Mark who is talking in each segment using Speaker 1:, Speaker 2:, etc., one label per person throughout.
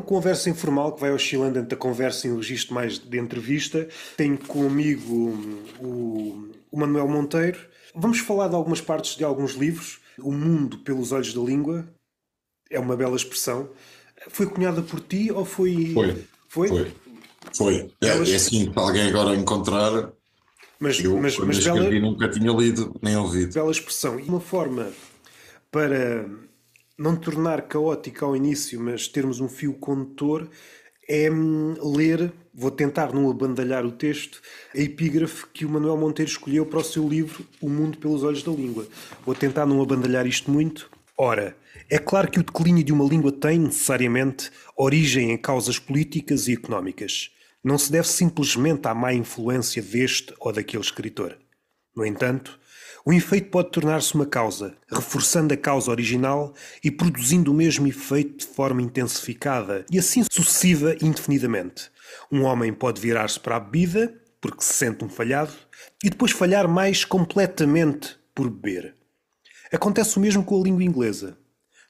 Speaker 1: conversa informal que vai oscilando entre a conversa e um registro mais de entrevista. Tenho comigo o Manuel Monteiro. Vamos falar de algumas partes de alguns livros. O Mundo pelos Olhos da Língua é uma bela expressão. Foi cunhada por ti ou foi...
Speaker 2: Foi. É assim, para alguém agora encontrar... Quando escrevi nunca tinha lido nem ouvido.
Speaker 1: Bela expressão. E uma forma para não tornar caótico ao início, mas termos um fio condutor, é ler, vou tentar não abandalhar o texto, a epígrafe que o Manuel Monteiro escolheu para o seu livro O Mundo pelos Olhos da Língua. Vou tentar não abandalhar isto muito. Ora, é claro que o declínio de uma língua tem, necessariamente, origem em causas políticas e económicas. Não se deve simplesmente à má influência deste ou daquele escritor. No entanto, o efeito pode tornar-se uma causa, reforçando a causa original e produzindo o mesmo efeito de forma intensificada e assim sucessiva indefinidamente. Um homem pode virar-se para a bebida, porque se sente um falhado, e depois falhar mais completamente por beber. Acontece o mesmo com a língua inglesa.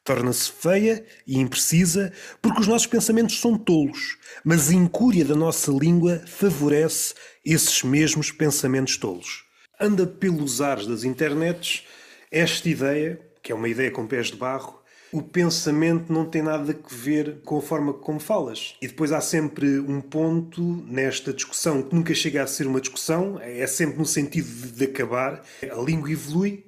Speaker 1: Torna-se feia e imprecisa porque os nossos pensamentos são tolos, mas a incúria da nossa língua favorece esses mesmos pensamentos tolos. Anda pelos ares das internets esta ideia, que é uma ideia com pés de barro, o pensamento não tem nada a ver com a forma como falas. E depois há sempre um ponto nesta discussão que nunca chega a ser uma discussão, é sempre no sentido de acabar. A língua evolui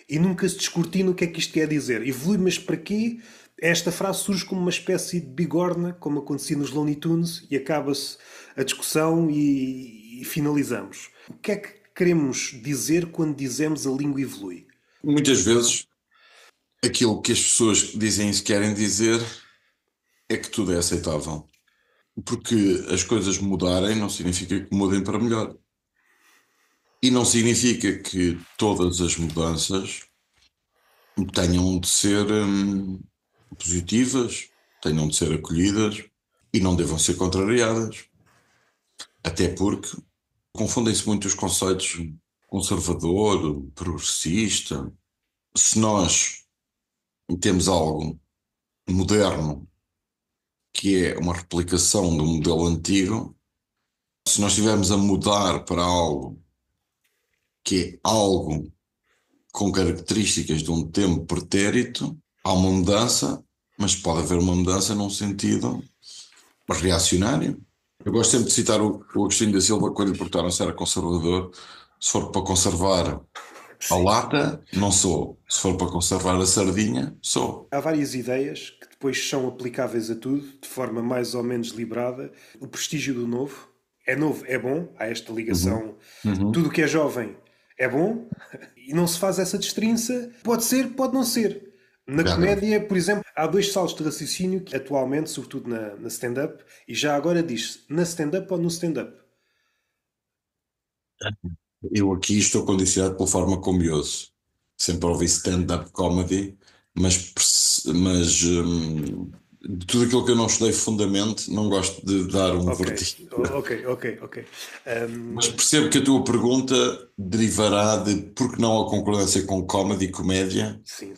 Speaker 1: e nunca se descortina o que é que isto quer dizer. Evolui, mas para quê? Esta frase surge como uma espécie de bigorna, como acontecia nos Looney Tunes, e acaba-se a discussão e finalizamos. O que é que queremos dizer quando dizemos a língua evolui?
Speaker 2: Muitas vezes, aquilo que as pessoas dizem e se querem dizer é que tudo é aceitável. Porque as coisas mudarem não significa que mudem para melhor. E não significa que todas as mudanças tenham de ser positivas, tenham de ser acolhidas e não devam ser contrariadas. Até porque confundem-se muito os conceitos conservador, progressista. Se nós temos algo moderno que é uma replicação do modelo antigo, se nós estivermos a mudar para algo que é algo com características de um tempo pretérito, há uma mudança, mas pode haver uma mudança num sentido reacionário. Eu gosto sempre de citar o Agostinho da Silva quando lhe perguntaram se era conservador. Se for para conservar a lata, não sou. Se for para conservar a sardinha, sou.
Speaker 1: Há várias ideias que depois são aplicáveis a tudo, de forma mais ou menos deliberada. O prestígio do novo, é bom, há esta ligação. Tudo o que é jovem é bom, e não se faz essa destrinça. Pode ser, pode não ser. Na comédia, por exemplo, há dois saltos de raciocínio que atualmente, sobretudo na stand-up, e já agora diz-se na stand-up ou no stand-up?
Speaker 2: Eu aqui estou condicionado pela forma como eu ouço. Sempre ouvi stand-up comedy, mas de tudo aquilo que eu não estudei fundamente, não gosto de dar um vertigo.
Speaker 1: Ok.
Speaker 2: Mas percebo que a tua pergunta derivará de por que não a concordância com comedy e comédia,
Speaker 1: Sim.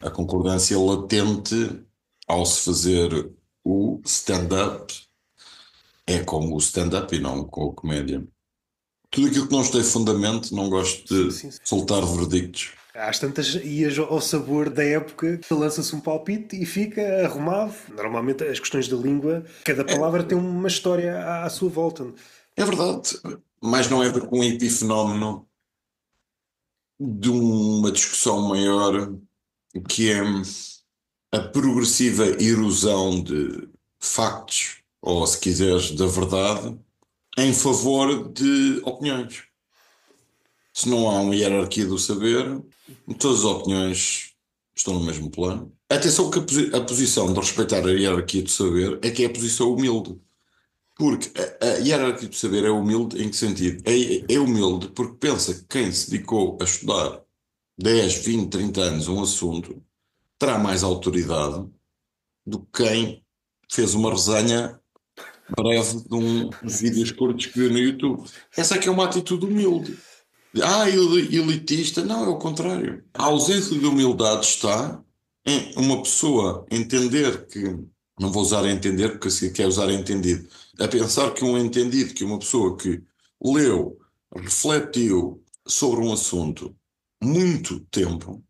Speaker 2: a concordância latente ao se fazer o stand-up é com o stand-up e não com a comédia. Tudo aquilo que não tem fundamento, não gosto de soltar verdictos.
Speaker 1: Às tantas ias ao sabor da época, lança-se um palpite e fica arrumado. Normalmente as questões da língua, cada palavra tem uma história à sua volta.
Speaker 2: É verdade, mas não é um epifenómeno de uma discussão maior, que é a progressiva erosão de factos, ou se quiseres, da verdade, em favor de opiniões. Se não há uma hierarquia do saber, todas as opiniões estão no mesmo plano. Atenção que a posição de respeitar a hierarquia do saber é que é a posição humilde. Porque a hierarquia do saber é humilde em que sentido? É humilde porque pensa que quem se dedicou a estudar 10, 20, 30 anos um assunto terá mais autoridade do que quem fez uma resenha breve de uns vídeos curtos que viu no YouTube. Essa é que é uma atitude humilde. Elitista, não, é o contrário. A ausência de humildade está uma pessoa entender que, não vou usar entender porque assim quer usar entendido, a pensar que um entendido, que uma pessoa que leu, refletiu sobre um assunto muito tempo,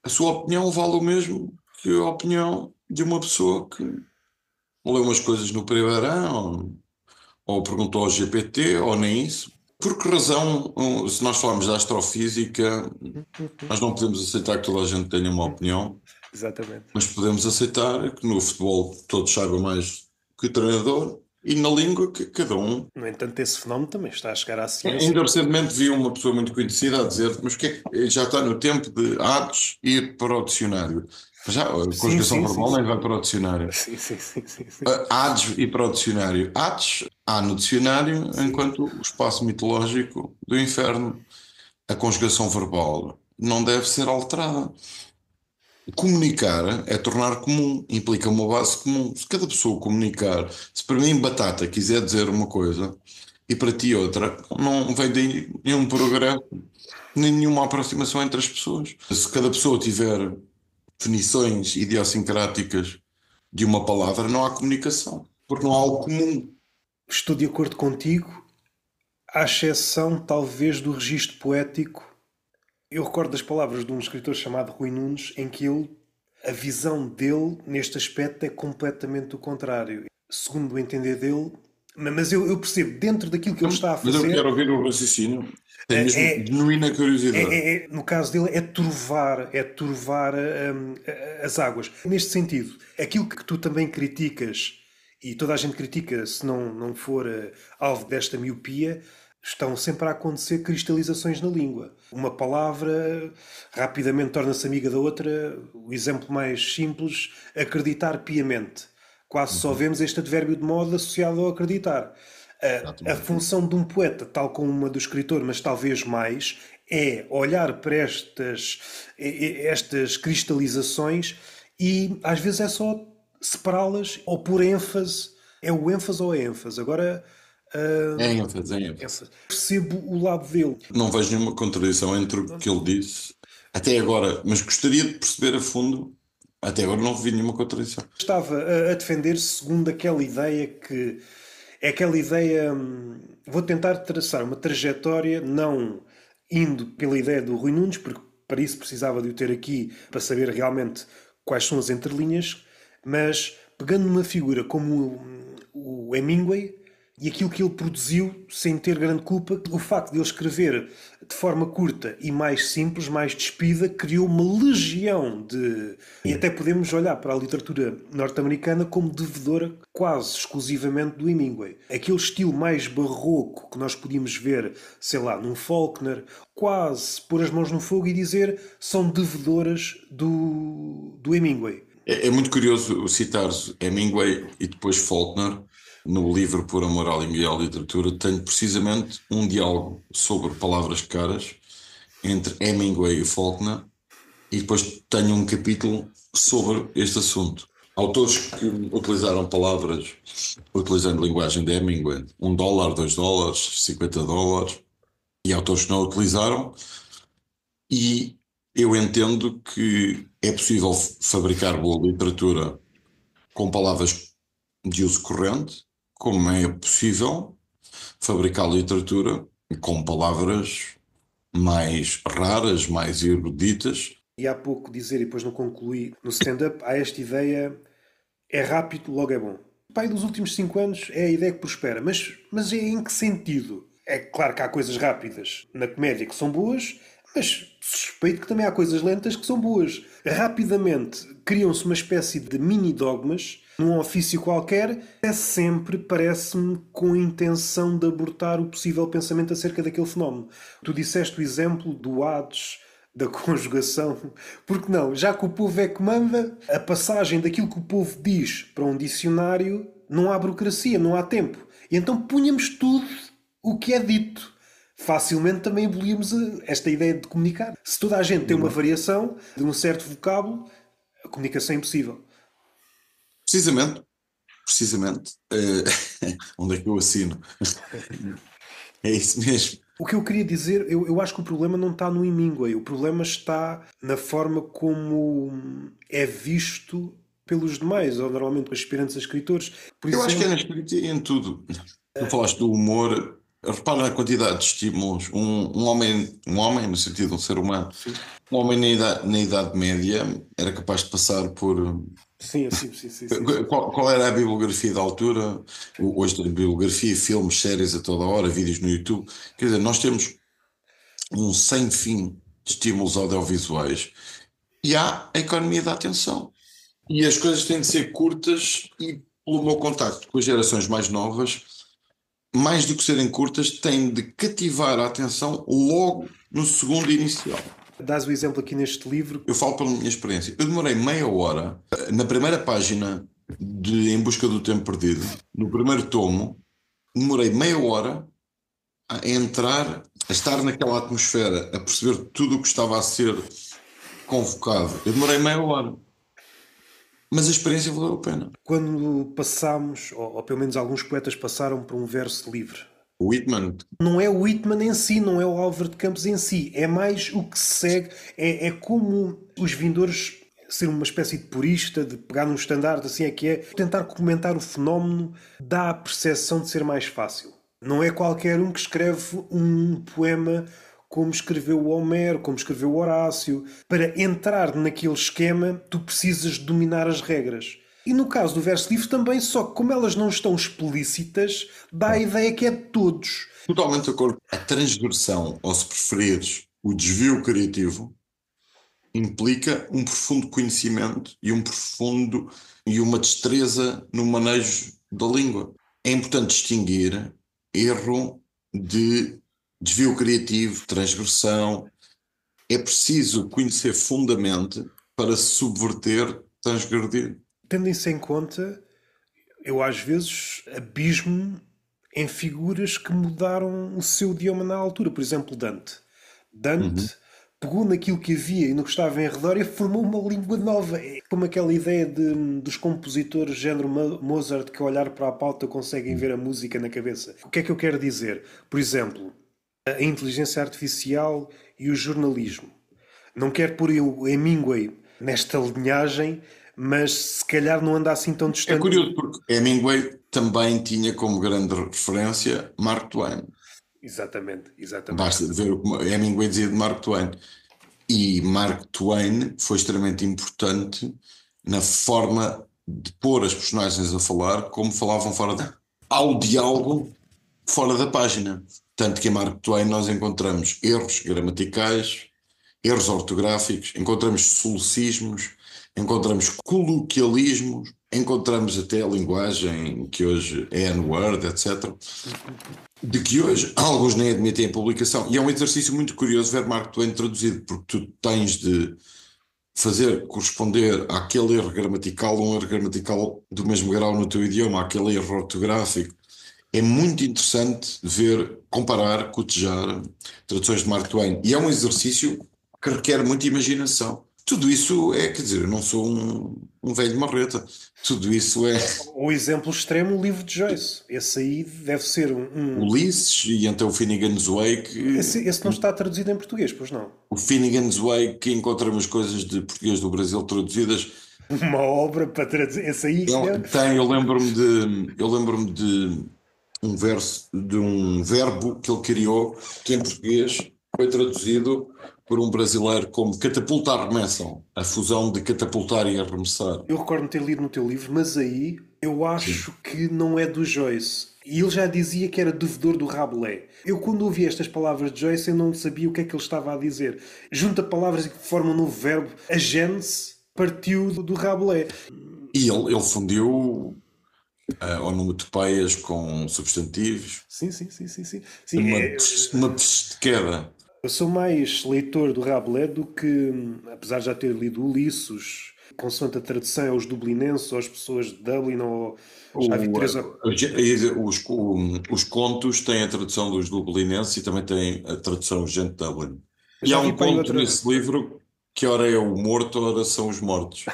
Speaker 2: a sua opinião vale o mesmo que a opinião de uma pessoa que leu umas coisas no primeiro ano, ou perguntou ao GPT, ou nem isso. Por que razão, se nós falarmos da astrofísica, nós não podemos aceitar que toda a gente tenha uma opinião,
Speaker 1: Exatamente.
Speaker 2: mas podemos aceitar que no futebol todos saibam mais que o treinador e na língua que cada um.
Speaker 1: No entanto, esse fenómeno também está a chegar à
Speaker 2: Ainda
Speaker 1: ciência.
Speaker 2: recentemente vi uma pessoa muito conhecida a dizer, mas que é que já está no tempo de Hades ir para o dicionário. Já a
Speaker 1: Sim,
Speaker 2: conjugação
Speaker 1: sim, sim,
Speaker 2: verbal nem
Speaker 1: sim.
Speaker 2: vai para o dicionário.
Speaker 1: Sim, sim, sim, sim, sim.
Speaker 2: Hades ir para o dicionário. Hades há no dicionário,
Speaker 1: Sim.
Speaker 2: enquanto o espaço mitológico do inferno, a conjugação verbal não deve ser alterada. Comunicar é tornar comum, implica uma base comum. Se cada pessoa comunicar, se para mim batata quiser dizer uma coisa e para ti outra, não vem daí nenhum progresso, nem nenhuma aproximação entre as pessoas. Se cada pessoa tiver definições idiosincráticas de uma palavra, não há comunicação, porque não há algo comum.
Speaker 1: Estou de acordo contigo, à exceção talvez do registro poético. Eu recordo das palavras de um escritor chamado Rui Nunes, em que a visão dele neste aspecto é completamente o contrário. Segundo o entender dele, mas eu percebo, dentro daquilo que ele está a
Speaker 2: Mas eu quero
Speaker 1: fazer,
Speaker 2: ouvir o raciocínio. Tenho mesmo
Speaker 1: é,
Speaker 2: genuína curiosidade.
Speaker 1: no caso dele, é turvar as águas. Neste sentido, aquilo que tu também criticas, e toda a gente critica se não for alvo desta miopia, estão sempre a acontecer cristalizações na língua. Uma palavra rapidamente torna-se amiga da outra. O exemplo mais simples, acreditar piamente. Quase só
Speaker 2: Uhum.
Speaker 1: vemos este advérbio de moda associado ao acreditar. A
Speaker 2: Exatamente.
Speaker 1: função de um poeta, tal como uma do escritor, mas talvez mais, é olhar para estas cristalizações e às vezes é só separá-las ou por ênfase. É o ênfase ou a ênfase. Agora,
Speaker 2: É ênfase, é ênfase.
Speaker 1: percebo o lado dele.
Speaker 2: Não vejo nenhuma contradição entre o que ele disse até agora, mas gostaria de perceber a fundo. Até agora não vi nenhuma contradição.
Speaker 1: Estava a defender segundo aquela ideia que é aquela ideia. Vou tentar traçar uma trajetória, não indo pela ideia do Rui Nunes, porque para isso precisava de o ter aqui para saber realmente quais são as entrelinhas, mas pegando numa figura como o Hemingway e aquilo que ele produziu sem ter grande culpa, o facto de ele escrever de forma curta e mais simples, mais despida, criou uma legião de. E até podemos olhar para a literatura norte-americana como devedora quase exclusivamente do Hemingway. Aquele estilo mais barroco que nós podíamos ver, sei lá, num Faulkner, quase pôr as mãos no fogo e dizer são devedoras do Hemingway.
Speaker 2: É muito curioso citar Hemingway e depois Faulkner. No livro Por Amor à Língua e à Literatura, tenho precisamente um diálogo sobre palavras caras entre Hemingway e Faulkner, e depois tenho um capítulo sobre este assunto. Autores que utilizaram palavras utilizando linguagem de Hemingway, $1, $2, $50, e autores que não utilizaram, e eu entendo que é possível fabricar boa literatura com palavras de uso corrente, como é possível fabricar literatura com palavras mais raras, mais eruditas.
Speaker 1: E há pouco dizer, e depois não concluí, no stand-up há esta ideia, é rápido, logo é bom. Pai, dos últimos 5 anos é a ideia que prospera, mas é em que sentido? É claro que há coisas rápidas na comédia que são boas, mas suspeito que também há coisas lentas que são boas. Rapidamente criam-se uma espécie de mini-dogmas num ofício qualquer, é sempre, parece-me, com a intenção de abortar o possível pensamento acerca daquele fenómeno. Tu disseste o exemplo do Hades, da conjugação. Porque não? Já que o povo é que manda, a passagem daquilo que o povo diz para um dicionário não há burocracia, não há tempo. E então punhamos tudo o que é dito. Facilmente também abolíamos esta ideia de comunicar. Se toda a gente tem uma variação de um certo vocábulo, a comunicação é impossível.
Speaker 2: Precisamente, precisamente. Onde é que eu assino? É isso mesmo.
Speaker 1: O que eu queria dizer, eu acho que o problema não está no Hemingway, o problema está na forma como é visto pelos demais, ou normalmente aspirantes a escritores. Por
Speaker 2: Eu acho que é
Speaker 1: exemplo,
Speaker 2: na escrita e em tudo. Tu falaste do humor, repara na quantidade de estímulos. Um homem, no sentido de um ser humano,
Speaker 1: sim,
Speaker 2: um homem na idade média era capaz de passar por.
Speaker 1: sim, sim, sim, sim, sim, sim.
Speaker 2: Qual era a bibliografia da altura? Hoje tem bibliografia, filmes, séries a toda hora, vídeos no YouTube. Quer dizer, nós temos um sem fim de estímulos audiovisuais e há a economia da atenção. E as coisas têm de ser curtas e, pelo meu contacto com as gerações mais novas, mais do que serem curtas, têm de cativar a atenção logo no segundo inicial.
Speaker 1: Dás o exemplo aqui neste livro.
Speaker 2: Eu falo pela minha experiência. Eu demorei meia hora na primeira página de Em Busca do Tempo Perdido, no primeiro tomo, demorei meia hora a entrar, a estar naquela atmosfera, a perceber tudo o que estava a ser convocado. Eu demorei meia hora, mas a experiência valeu a pena.
Speaker 1: Quando passamos, ou pelo menos alguns poetas passaram por um verso livre.
Speaker 2: O Whitman,
Speaker 1: Não é o Whitman em si, não é o Álvaro de Campos em si, é mais o que se segue, é como os vindores ser uma espécie de purista, de pegar num estandarte, assim é que é, tentar comentar o fenómeno dá a percepção de ser mais fácil. Não é qualquer um que escreve um poema como escreveu o Homero, como escreveu o Horácio. Para entrar naquele esquema, tu precisas dominar as regras. E no caso do verso livre também, só que como elas não estão explícitas, dá a ideia que é de todos.
Speaker 2: totalmente de acordo. A transgressão, ou se preferires, o desvio criativo, implica um profundo conhecimento e um profundo e uma destreza no manejo da língua. É importante distinguir erro de desvio criativo, transgressão. É preciso conhecer fundamente para se subverter, transgredir.
Speaker 1: Tendo isso em conta, eu às vezes abismo em figuras que mudaram o seu idioma na altura. Por exemplo, Dante.
Speaker 2: Uhum.
Speaker 1: Dante pegou naquilo que havia e no que estava em redor e formou uma língua nova. É como aquela ideia dos compositores género Mozart que ao olhar para a pauta conseguem ver a música na cabeça. O que é que eu quero dizer? Por exemplo, a inteligência artificial e o jornalismo. Não quero pôr o Hemingway nesta linhagem, mas se calhar não anda assim tão
Speaker 2: É
Speaker 1: distante.
Speaker 2: curioso porque Hemingway também tinha como grande referência Mark Twain.
Speaker 1: Exatamente, exatamente.
Speaker 2: Basta ver o que Hemingway dizia de Mark Twain. E Mark Twain foi extremamente importante na forma de pôr as personagens a falar como falavam fora da... Ao diálogo fora da página. Tanto que em Mark Twain nós encontramos erros gramaticais, erros ortográficos, encontramos solucismos, encontramos coloquialismos, encontramos até a linguagem que hoje é N-word, etc. De que hoje alguns nem admitem a publicação. E é um exercício muito curioso ver Mark Twain traduzido, porque tu tens de fazer corresponder àquele erro gramatical, um erro gramatical do mesmo grau no teu idioma, àquele erro ortográfico. É muito interessante ver, comparar, cotejar traduções de Mark Twain. E é um exercício que requer muita imaginação. Tudo isso é, quer dizer, eu não sou um velho marreta. Tudo isso é
Speaker 1: O exemplo extremo, o livro de Joyce. Esse aí deve ser
Speaker 2: Ulisses e então o Finnegan's Wake.
Speaker 1: esse não está traduzido em português, pois não?
Speaker 2: O Finnegan's Wake encontramos coisas de português do Brasil traduzidas.
Speaker 1: Uma obra para traduzir. Esse aí
Speaker 2: Eu lembro-me de um verso, de um verbo que ele criou, que em português foi traduzido por um brasileiro como catapultar arremessam, a fusão de catapultar e arremessar.
Speaker 1: Eu recordo-me ter lido no teu livro, mas aí eu
Speaker 2: Sim.
Speaker 1: acho que não é do Joyce. E ele já dizia que era devedor do Rabelais. Eu, quando ouvi estas palavras de Joyce, eu não sabia o que é que ele estava a dizer. Junta palavras que formam um novo verbo. A gênese partiu do Rabelais.
Speaker 2: E ele fundiu onomatopeias com substantivos,
Speaker 1: Sim, sim, sim, sim, sim. Sim,
Speaker 2: uma, uma queda.
Speaker 1: eu sou mais leitor do Rabelais do que, apesar de já ter lido Ulisses, consoante a tradução é os dublinenses ou as pessoas de Dublin, ou já vi
Speaker 2: O,
Speaker 1: três
Speaker 2: eh,
Speaker 1: ou...
Speaker 2: os contos têm a tradução dos dublinenses e também têm a tradução gente de Dublin. E
Speaker 1: Já
Speaker 2: há
Speaker 1: vi
Speaker 2: um
Speaker 1: para aí
Speaker 2: conto
Speaker 1: outra...
Speaker 2: nesse livro que ora é o morto, ora são os mortos.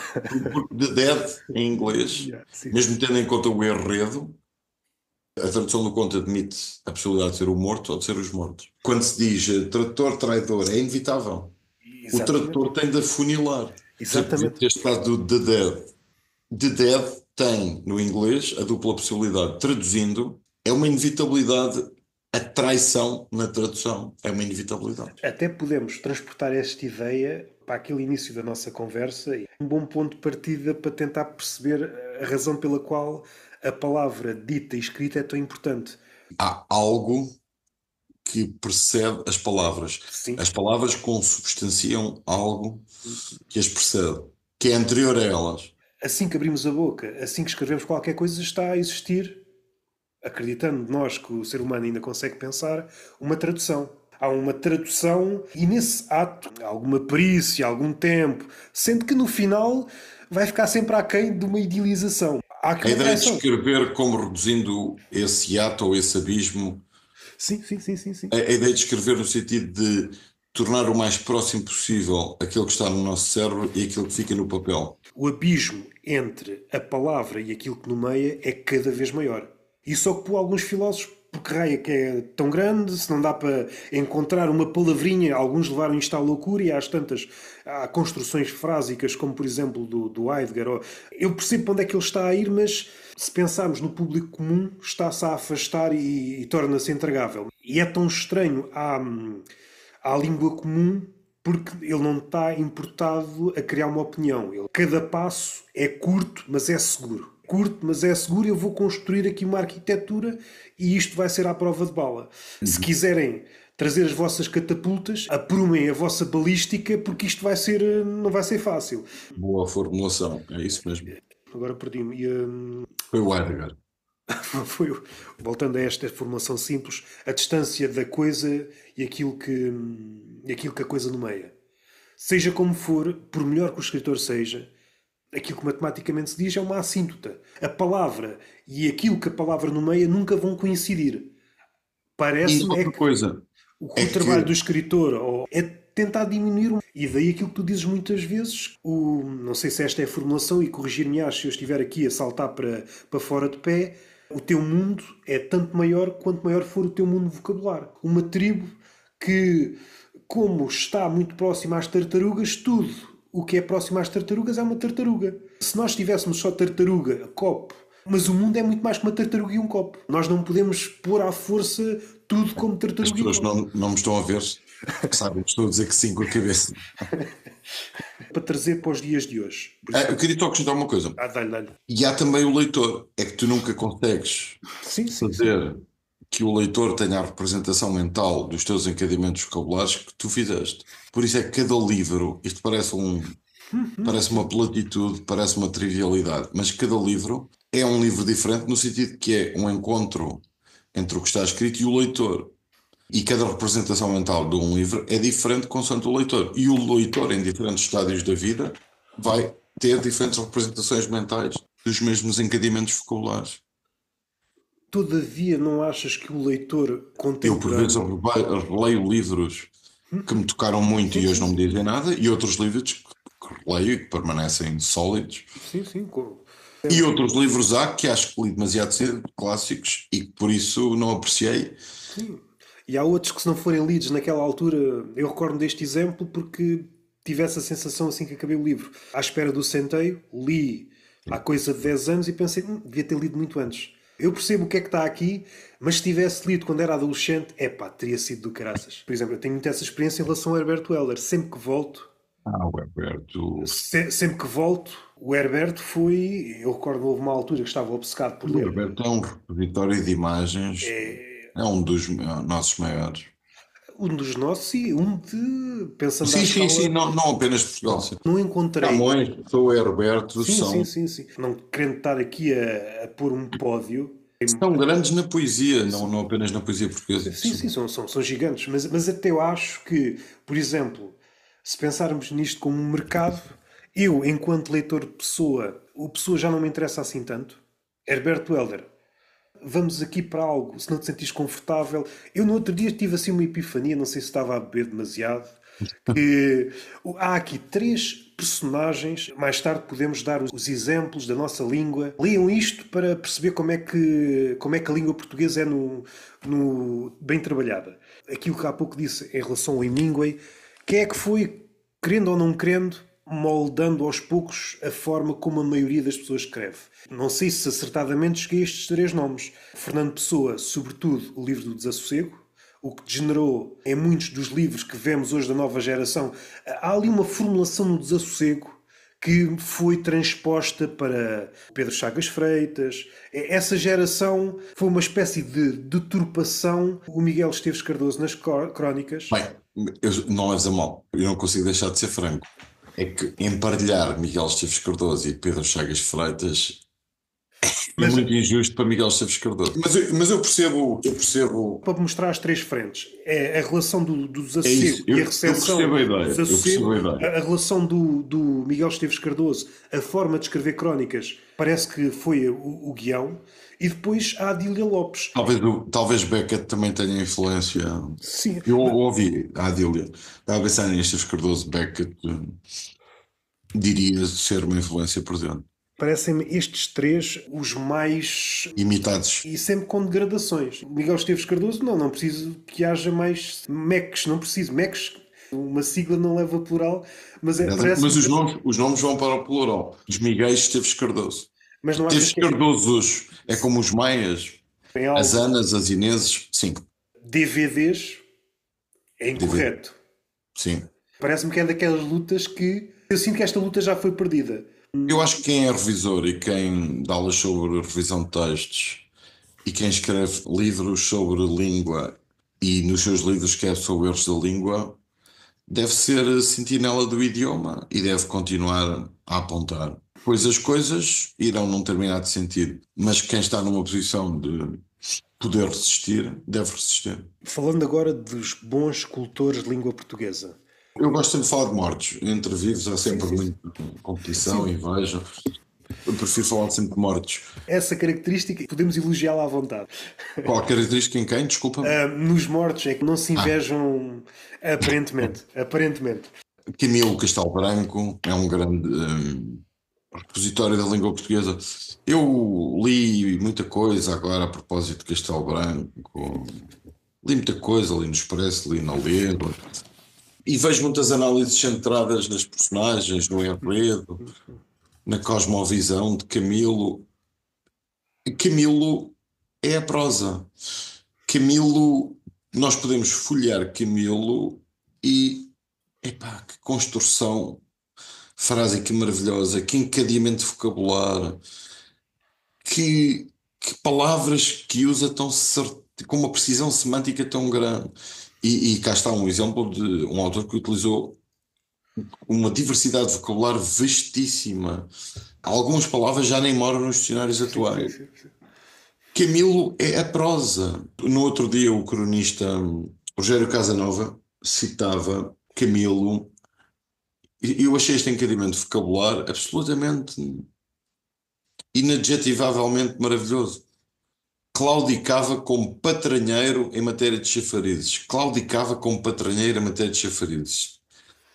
Speaker 2: Porque The Dead, em inglês,
Speaker 1: Yeah, sim, sim.
Speaker 2: mesmo tendo em conta o enredo, A tradução do conto admite a possibilidade de ser o morto ou de ser os mortos. Quando se diz tradutor traidor, é inevitável. O
Speaker 1: Exatamente.
Speaker 2: tradutor tem de afunilar. Por exemplo,
Speaker 1: Exatamente.
Speaker 2: este caso do The Dead. The Dead tem, no inglês, a dupla possibilidade. Traduzindo, é uma inevitabilidade. A traição na tradução é uma inevitabilidade.
Speaker 1: Até podemos transportar esta ideia para aquele início da nossa conversa. Um bom ponto de partida para tentar perceber a razão pela qual a palavra dita e escrita é tão importante.
Speaker 2: Há algo que precede as palavras.
Speaker 1: Sim.
Speaker 2: As palavras consubstanciam algo que as precede, que é anterior a elas.
Speaker 1: Assim que abrimos a boca, assim que escrevemos qualquer coisa, está a existir, acreditando nós que o ser humano ainda consegue pensar, uma tradução. Há uma tradução e nesse ato há alguma perícia, algum tempo, sendo que no final vai ficar sempre aquém de uma idealização. Há aqui
Speaker 2: A
Speaker 1: uma
Speaker 2: ideia de
Speaker 1: traição.
Speaker 2: escrever como reduzindo esse ato ou esse abismo,
Speaker 1: Sim, sim, sim, sim, sim.
Speaker 2: a ideia de escrever no sentido de tornar o mais próximo possível aquilo que está no nosso cérebro e aquilo que fica no papel.
Speaker 1: O abismo entre a palavra e aquilo que nomeia é cada vez maior. Isso ocupou alguns filósofos porque raio é que é tão grande, se não dá para encontrar uma palavrinha, alguns levaram isto à loucura e às tantas há construções frásicas, como por exemplo do Heidegger. Eu percebo para onde é que ele está a ir, mas se pensarmos no público comum, está-se a afastar e torna-se intragável. E é tão estranho à língua comum porque ele não está importado a criar uma opinião. Cada passo é curto, mas é seguro. Curto, mas é seguro. Eu vou construir aqui uma arquitetura e isto vai ser à prova de bala. Se quiserem trazer as vossas catapultas, aprumem a vossa balística, porque isto vai ser, não vai ser fácil.
Speaker 2: Boa formulação, é isso mesmo.
Speaker 1: Agora perdi-me.
Speaker 2: Foi o Heidegger.
Speaker 1: Foi, voltando a esta formulação simples, a distância da coisa e aquilo que a coisa nomeia. Seja como for, por melhor que o escritor seja, aquilo que matematicamente se diz é uma assíntota. A palavra e aquilo que a palavra nomeia nunca vão coincidir.
Speaker 2: E
Speaker 1: Parece-me é
Speaker 2: outra
Speaker 1: que
Speaker 2: coisa
Speaker 1: o
Speaker 2: é
Speaker 1: trabalho do
Speaker 2: que
Speaker 1: escritor é tentar diminuir. E daí aquilo que tu dizes muitas vezes, não sei se esta é a formulação, e corrigir-me-ás se eu estiver aqui a saltar para fora de pé, o teu mundo é tanto maior quanto maior for o teu mundo vocabular. Uma tribo que, como está muito próxima às tartarugas, tudo o que é próximo às tartarugas é uma tartaruga. Se nós tivéssemos só tartaruga, copo, mas o mundo é muito mais que uma tartaruga e um copo. Nós não podemos pôr à força tudo como
Speaker 2: as
Speaker 1: tartaruga e
Speaker 2: pessoas
Speaker 1: copo.
Speaker 2: não me estão a ver, porque sabem que estou a dizer que sim com a cabeça.
Speaker 1: Para trazer para os dias de hoje. Por isso,
Speaker 2: Eu queria só acrescentar uma coisa.
Speaker 1: dá-lhe, dá-lhe.
Speaker 2: E há também o leitor. É que tu nunca consegues
Speaker 1: Sim, sim, sim.
Speaker 2: fazer que o leitor tenha a representação mental dos teus encadeamentos vocabulares que tu fizeste. Por isso é que cada livro, isto parece uma platitude, parece uma trivialidade, mas cada livro é um livro diferente no sentido que é um encontro entre o que está escrito e o leitor. E cada representação mental de um livro é diferente consoante o leitor. E o leitor, em diferentes estádios da vida, vai ter diferentes representações mentais dos mesmos encadeamentos vocabulares.
Speaker 1: Todavia, não achas que o leitor
Speaker 2: Eu, por vezes,
Speaker 1: contemporâneo.
Speaker 2: releio livros que me tocaram muito
Speaker 1: Sim,
Speaker 2: e hoje
Speaker 1: sim,
Speaker 2: não me
Speaker 1: sim.
Speaker 2: dizem nada, e outros livros que releio e que permanecem sólidos.
Speaker 1: Sim, sim.
Speaker 2: E outros livros há que acho que li demasiado cedo, clássicos, e que por isso não apreciei.
Speaker 1: Sim. E há outros que, se não forem lidos naquela altura, eu recordo deste exemplo porque tive essa sensação assim que acabei o livro. À espera do centeio, li há coisa de 10 anos e pensei, devia ter lido muito antes. Eu percebo o que é que está aqui, mas se tivesse lido quando era adolescente, teria sido do caraças. Por exemplo, eu tenho muito essa experiência em relação ao Herbert Weller. Sempre que volto,
Speaker 2: Ah, o Alberto.
Speaker 1: sempre que volto, o Herberto foi. Eu recordo, houve uma altura que estava obcecado por
Speaker 2: O
Speaker 1: ler.
Speaker 2: Alberto é um repositório de imagens, é um dos nossos maiores.
Speaker 1: Um dos nossos e um de. Pensando à
Speaker 2: Sim, sim, sim,
Speaker 1: escala.
Speaker 2: não apenas Portugal. Sim.
Speaker 1: Não encontrei.
Speaker 2: Camões, Pessoa e Herberto
Speaker 1: Sim, sim, sim, sim. Não querendo estar aqui a pôr um pódio.
Speaker 2: são grandes na poesia, não apenas na poesia portuguesa.
Speaker 1: Sim, sim, são gigantes. Mas até eu acho que, por exemplo, se pensarmos nisto como um mercado, eu, enquanto leitor de Pessoa, o Pessoa já não me interessa assim tanto. Herbert Welder, vamos aqui para algo, se não te sentires confortável. Eu no outro dia tive assim uma epifania, não sei se estava a beber demasiado. que há aqui três personagens. Mais tarde podemos dar os exemplos da nossa língua. Leiam isto para perceber como é que a língua portuguesa é bem trabalhada. Aquilo que há pouco disse em relação ao Hemingway, quem é que foi, querendo ou não querendo, moldando aos poucos a forma como a maioria das pessoas escreve. Não sei se acertadamente cheguei a estes três nomes. Fernando Pessoa, sobretudo, o livro do Desassossego, o que degenerou em muitos dos livros que vemos hoje da nova geração. Há ali uma formulação no Desassossego que foi transposta para Pedro Chagas Freitas. Essa geração foi uma espécie de deturpação. O Miguel Esteves Cardoso nas crónicas.
Speaker 2: Bem, não leves a mal, eu não consigo deixar de ser franco. É que emparelhar Miguel Esteves Cardoso e Pedro Chagas Freitas é
Speaker 1: Mas
Speaker 2: muito injusto para Miguel Esteves Cardoso. Mas eu percebo,
Speaker 1: para mostrar as três frentes. É a relação do
Speaker 2: é
Speaker 1: desassossego
Speaker 2: isso,
Speaker 1: e a
Speaker 2: eu
Speaker 1: recepção
Speaker 2: percebo a
Speaker 1: do
Speaker 2: ideia, eu percebo
Speaker 1: desassossego,
Speaker 2: a ideia.
Speaker 1: a relação do Miguel Esteves Cardoso, a forma de escrever crónicas, parece que foi o guião, e depois há a Adília Lopes.
Speaker 2: Talvez Beckett também tenha influência.
Speaker 1: Sim,
Speaker 2: Eu ouvi a Adília, estava a pensar em Esteves Cardoso, Beckett, diria ser uma influência presente.
Speaker 1: parecem-me estes três os mais.
Speaker 2: Imitados.
Speaker 1: E sempre com degradações. Miguel Esteves Cardoso, não preciso que haja mais MECs, não preciso. MECs, uma sigla não leva a plural, mas parece-me.
Speaker 2: Mas os nomes vão para o plural. Os Miguéis Esteves Cardoso.
Speaker 1: Mas não achas
Speaker 2: Esteves
Speaker 1: que é
Speaker 2: Cardosos é como os maias,
Speaker 1: em
Speaker 2: as
Speaker 1: algo
Speaker 2: Anas, as Ineses, sim.
Speaker 1: DVDs? É
Speaker 2: DVD,
Speaker 1: incorreto.
Speaker 2: sim.
Speaker 1: Parece-me que é daquelas lutas que. Eu sinto que esta luta já foi perdida.
Speaker 2: Eu acho que quem é revisor e quem dá aulas sobre revisão de textos e quem escreve livros sobre língua e nos seus livros escreve sobre erros da língua deve ser sentinela do idioma e deve continuar a apontar. Pois as coisas irão num determinado sentido, mas quem está numa posição de poder resistir, deve resistir.
Speaker 1: Falando agora dos bons escultores de língua portuguesa.
Speaker 2: Eu gosto sempre de falar de mortos. Entre vivos há
Speaker 1: Sim,
Speaker 2: sempre
Speaker 1: sim, sim.
Speaker 2: muita competição,
Speaker 1: Sim.
Speaker 2: inveja. Eu prefiro falar sempre de mortos.
Speaker 1: Essa característica podemos elogiá-la à vontade.
Speaker 2: Qual a característica em quem? Desculpa-me.
Speaker 1: Nos mortos é que não se
Speaker 2: Ah,
Speaker 1: invejam aparentemente. Aparentemente.
Speaker 2: Camilo Castelo Branco é um grande repositório da língua portuguesa. Eu li muita coisa agora a propósito de Castelo Branco. Li muita coisa, li no Expresso, li na Leda. E vejo muitas análises centradas nas personagens, no enredo, na cosmovisão de Camilo. Camilo é a prosa. Camilo, nós podemos folhear Camilo e, epá, que construção frásica maravilhosa, que encadeamento de vocabulário, que palavras que usa com uma precisão semântica tão grande. E cá está um exemplo de um autor que utilizou uma diversidade de vocabulário vastíssima. Algumas palavras já nem moram nos dicionários
Speaker 1: Sim, sim,
Speaker 2: atuais.
Speaker 1: sim, sim.
Speaker 2: Camilo é a prosa. No outro dia, o cronista Rogério Casanova citava Camilo, e eu achei este encadimento de vocabulário absolutamente inadjetivavelmente maravilhoso. Claudicava como patranheiro em matéria de chafarizes. Claudicava como patranheiro em matéria de chafarizes.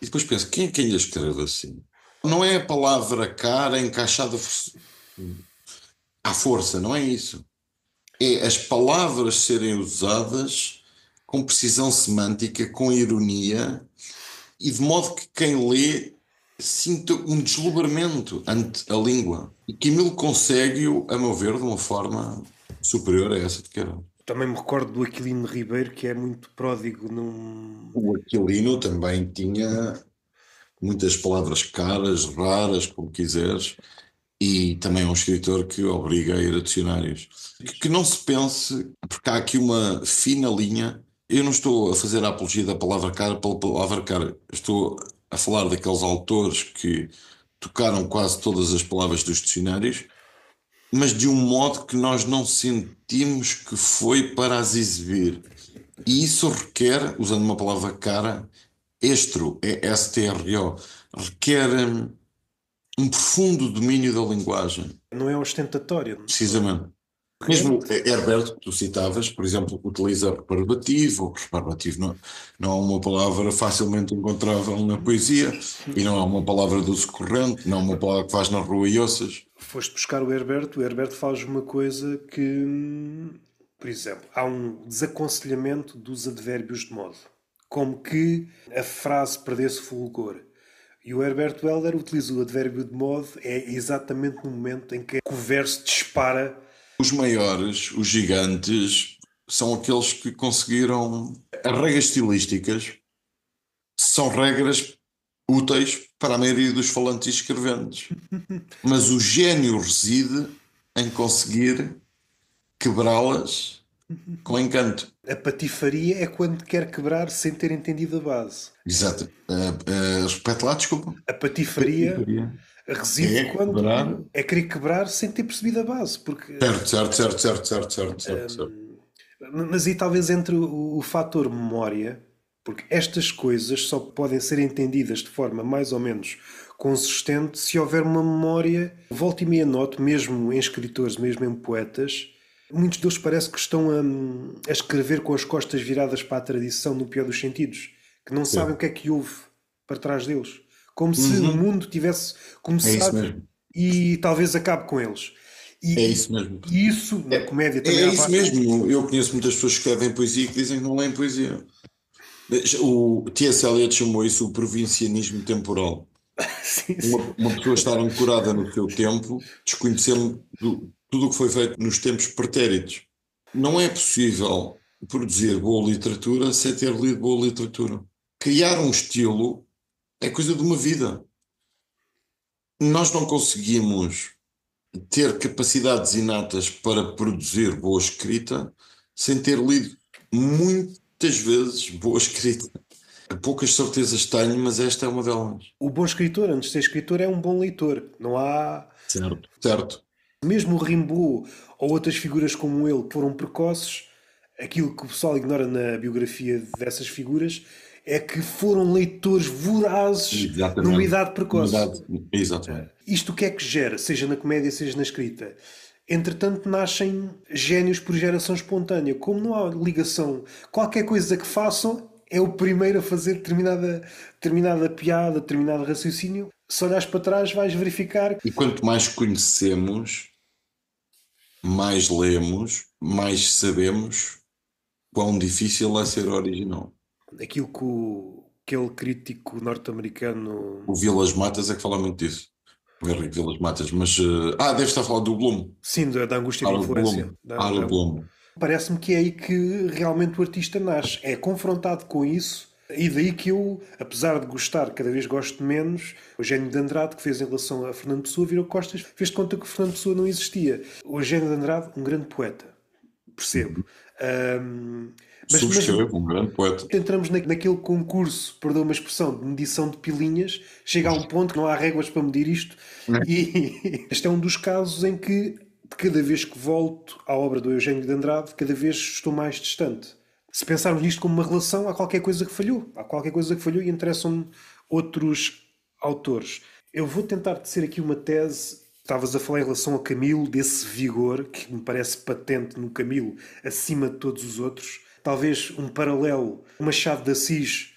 Speaker 2: E depois penso, quem é que ainda escreve assim? Não é a palavra cara encaixada à força, não é isso. É as palavras serem usadas com precisão semântica, com ironia, e de modo que quem lê sinta um deslumbramento ante a língua. E Camilo consegue-o, a meu ver, de uma forma superior a essa de Queiroz.
Speaker 1: Também me recordo do Aquilino Ribeiro, que é muito pródigo num.
Speaker 2: O Aquilino também tinha muitas palavras caras, raras, como quiseres, e também é um escritor que obriga a ir a dicionários. Que não se pense, porque há aqui uma fina linha. Eu não estou a fazer a apologia da palavra cara pela palavra cara. Estou a falar daqueles autores que tocaram quase todas as palavras dos dicionários, mas de um modo que nós não sentimos que foi para as exibir. E isso requer, usando uma palavra cara, estro, ESTRO, requer um profundo domínio da linguagem,
Speaker 1: Não é ostentatório.
Speaker 2: precisamente. Mesmo
Speaker 1: corrente.
Speaker 2: Herbert, que tu citavas, por exemplo, utiliza reparativo. O reparativo não é uma palavra facilmente encontrável na poesia e não é uma palavra do uso corrente, não é uma palavra que faz na rua e ouças.
Speaker 1: Foste buscar o Herbert faz uma coisa que, por exemplo, há um desaconselhamento dos advérbios de modo, como que a frase perdesse fulgor. E o Herbert Welder utiliza o advérbio de modo é exatamente no momento em que o verso dispara.
Speaker 2: Os maiores, os gigantes, são aqueles que conseguiram. As regras estilísticas são regras úteis para a maioria dos falantes e escreventes. Mas o gênio reside em conseguir quebrá-las com encanto.
Speaker 1: A patifaria é quando quer quebrar sem ter entendido a base.
Speaker 2: Exato. Repete lá, desculpa.
Speaker 1: A patifaria reside
Speaker 2: É quebrar.
Speaker 1: quando é querer quebrar sem ter percebido a base. Porque,
Speaker 2: Certo, certo, certo, certo, certo, certo, certo, certo.
Speaker 1: mas aí talvez entre o fator memória, porque estas coisas só podem ser entendidas de forma mais ou menos consistente se houver uma memória. Volta e meia noto, mesmo em escritores, mesmo em poetas, muitos deles parece que estão a escrever com as costas viradas para a tradição no pior dos sentidos, que não sabem o
Speaker 2: Sim.
Speaker 1: que é que houve para trás deles. Como se o
Speaker 2: Uhum.
Speaker 1: mundo tivesse
Speaker 2: É isso
Speaker 1: começado
Speaker 2: mesmo.
Speaker 1: e talvez acabe com eles.
Speaker 2: É
Speaker 1: E,
Speaker 2: isso mesmo.
Speaker 1: e isso, na
Speaker 2: É,
Speaker 1: comédia também
Speaker 2: é
Speaker 1: há
Speaker 2: isso
Speaker 1: vários.
Speaker 2: mesmo. Eu conheço muitas pessoas que escrevem poesia que dizem que não leem poesia. O T.S. Eliot chamou isso o provincianismo temporal.
Speaker 1: Sim, sim.
Speaker 2: Uma pessoa estar ancorada no seu tempo, desconhecendo tudo o que foi feito nos tempos pretéritos. Não é possível produzir boa literatura sem ter lido boa literatura. Criar um estilo é coisa de uma vida. Nós não conseguimos ter capacidades inatas para produzir boa escrita sem ter lido muitas vezes boa escrita. Poucas certezas tenho, mas esta é uma delas.
Speaker 1: O bom escritor, antes de ser escritor, é um bom leitor. Não há.
Speaker 2: Certo. Certo.
Speaker 1: Mesmo o Rimbaud ou outras figuras como ele que foram precoces, aquilo que o pessoal ignora na biografia dessas figuras é que foram leitores vorazes numa
Speaker 2: Exatamente.
Speaker 1: idade precoce.
Speaker 2: Verdade. Exatamente.
Speaker 1: Isto o que é que gera, seja na comédia, seja na escrita? Entretanto, nascem génios por geração espontânea. Como não há ligação, qualquer coisa que façam é o primeiro a fazer determinada piada, determinado raciocínio. Se olhares para trás, vais verificar
Speaker 2: E quanto mais conhecemos, mais lemos, mais sabemos quão difícil é ser original.
Speaker 1: aquilo que aquele crítico norte-americano.
Speaker 2: O Vilas Matas é que fala muito disso. O Henrique Vilas Matas, mas. Deve estar a falar do Bloom.
Speaker 1: Sim, da angústia de
Speaker 2: Harold
Speaker 1: influência.
Speaker 2: Bloom. Harold Bloom.
Speaker 1: Parece-me que é aí que realmente o artista nasce. É confrontado com isso. E daí que eu, apesar de gostar, cada vez gosto menos, o Eugénio de Andrade, que fez em relação a Fernando Pessoa, virou costas, fez de conta que o Fernando Pessoa não existia. O Eugénio de Andrade, um grande poeta. Percebo. Mas
Speaker 2: Subscreve, um grande poeta.
Speaker 1: entramos naquele concurso, perdão uma expressão, de medição de pilinhas, chega a um ponto que não há réguas para medir isto, e este é um dos casos em que, cada vez que volto à obra do Eugénio de Andrade, cada vez estou mais distante. Se pensarmos nisto como uma relação, há qualquer coisa que falhou. Há qualquer coisa que falhou e interessam-me outros autores. Eu vou tentar tecer aqui uma tese. Estavas a falar em relação ao Camilo, desse vigor que me parece patente no Camilo, acima de todos os outros. Talvez um paralelo, o Machado de Assis.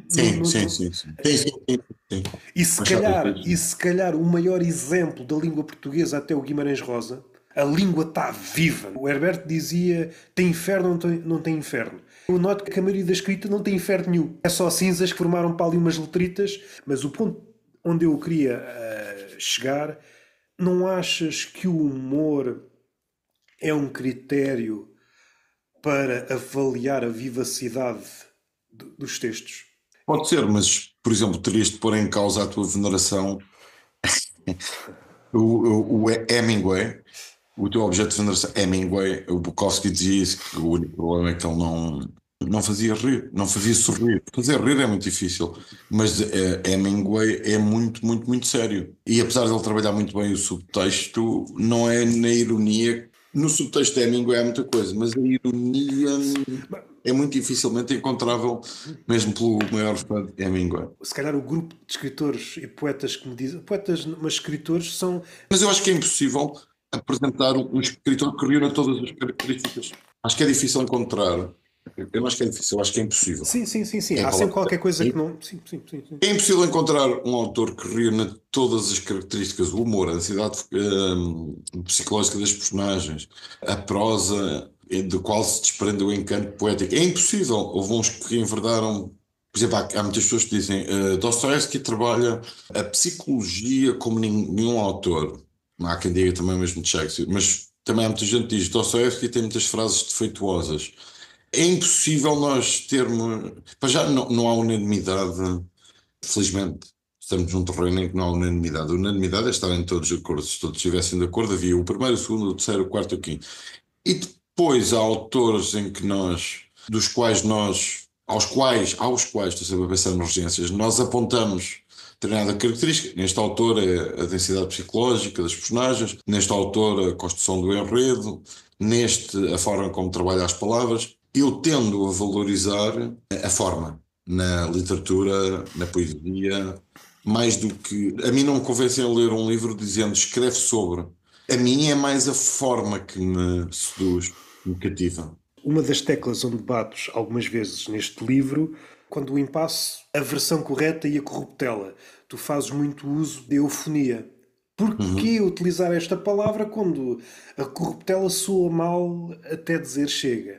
Speaker 2: Sim, sim, sim, sim. Sim, sim, sim, sim.
Speaker 1: E se
Speaker 2: Machado de
Speaker 1: calhar,
Speaker 2: Assis.
Speaker 1: e se calhar o maior exemplo da língua portuguesa até o Guimarães Rosa, a língua está viva. O Herbert dizia: tem inferno ou não tem inferno? Eu noto que a maioria da escrita não tem inferno nenhum. É só cinzas que formaram para ali umas letritas, mas o ponto onde eu queria chegar, não achas que o humor é um critério para avaliar a vivacidade dos textos?
Speaker 2: Pode ser, mas, por exemplo, terias de pôr em causa a tua veneração. O Hemingway, o teu objeto de veneração, Hemingway, o Bukowski dizia isso, que o único problema é que ele não fazia rir, não fazia sorrir. Fazer rir é muito difícil, mas Hemingway é muito, muito, muito sério. E apesar de ele trabalhar muito bem o subtexto, não é na ironia. No subtexto de Hemingway há muita coisa, mas a ironia é muito dificilmente encontrável, mesmo pelo maior fã de Hemingway.
Speaker 1: Se calhar o grupo de escritores e poetas que me dizem, poetas, mas escritores são.
Speaker 2: Mas eu acho que é impossível apresentar um escritor que reúna todas as características. Acho que é difícil encontrar. Eu não acho que é difícil, eu acho que é impossível.
Speaker 1: Sim, sim, sim, sim.
Speaker 2: É a
Speaker 1: Há sempre
Speaker 2: palavra.
Speaker 1: qualquer coisa que não. Sim, sim, sim, sim.
Speaker 2: É impossível encontrar um autor que reúna todas as características, o humor, a ansiedade psicológica das personagens, a prosa do qual se desprende o encanto poético. É impossível. Houve uns que enverdaram. Por exemplo, há muitas pessoas que dizem Dostoiévski trabalha a psicologia como nenhum autor. Há quem diga também o mesmo de Shakespeare, mas também há muita gente que diz Dostoiévski tem muitas frases defeituosas. É impossível nós termos. Para já não há unanimidade. Felizmente, estamos num terreno em que não há unanimidade. A unanimidade é estar em todos de acordo. Se todos estivessem de acordo, havia o primeiro, o segundo, o terceiro, o quarto e o quinto. E depois há autores em que nós, dos quais nós, aos quais, estou sempre a pensar nas regências, nós apontamos determinada característica. Neste autor é a densidade psicológica das personagens, neste autor a construção do enredo, neste a forma como trabalha as palavras. Eu tendo a valorizar a forma na literatura, na poesia, mais do que. A mim não me convence a ler um livro dizendo escreve sobre. A mim é mais a forma que me seduz, me cativa.
Speaker 1: Uma das teclas onde bates algumas vezes neste livro, quando o impasse, a versão correta e a corruptela. Tu fazes muito uso de eufonia.
Speaker 2: Uhum.
Speaker 1: Porquê utilizar esta palavra quando a corruptela soa mal até dizer chega?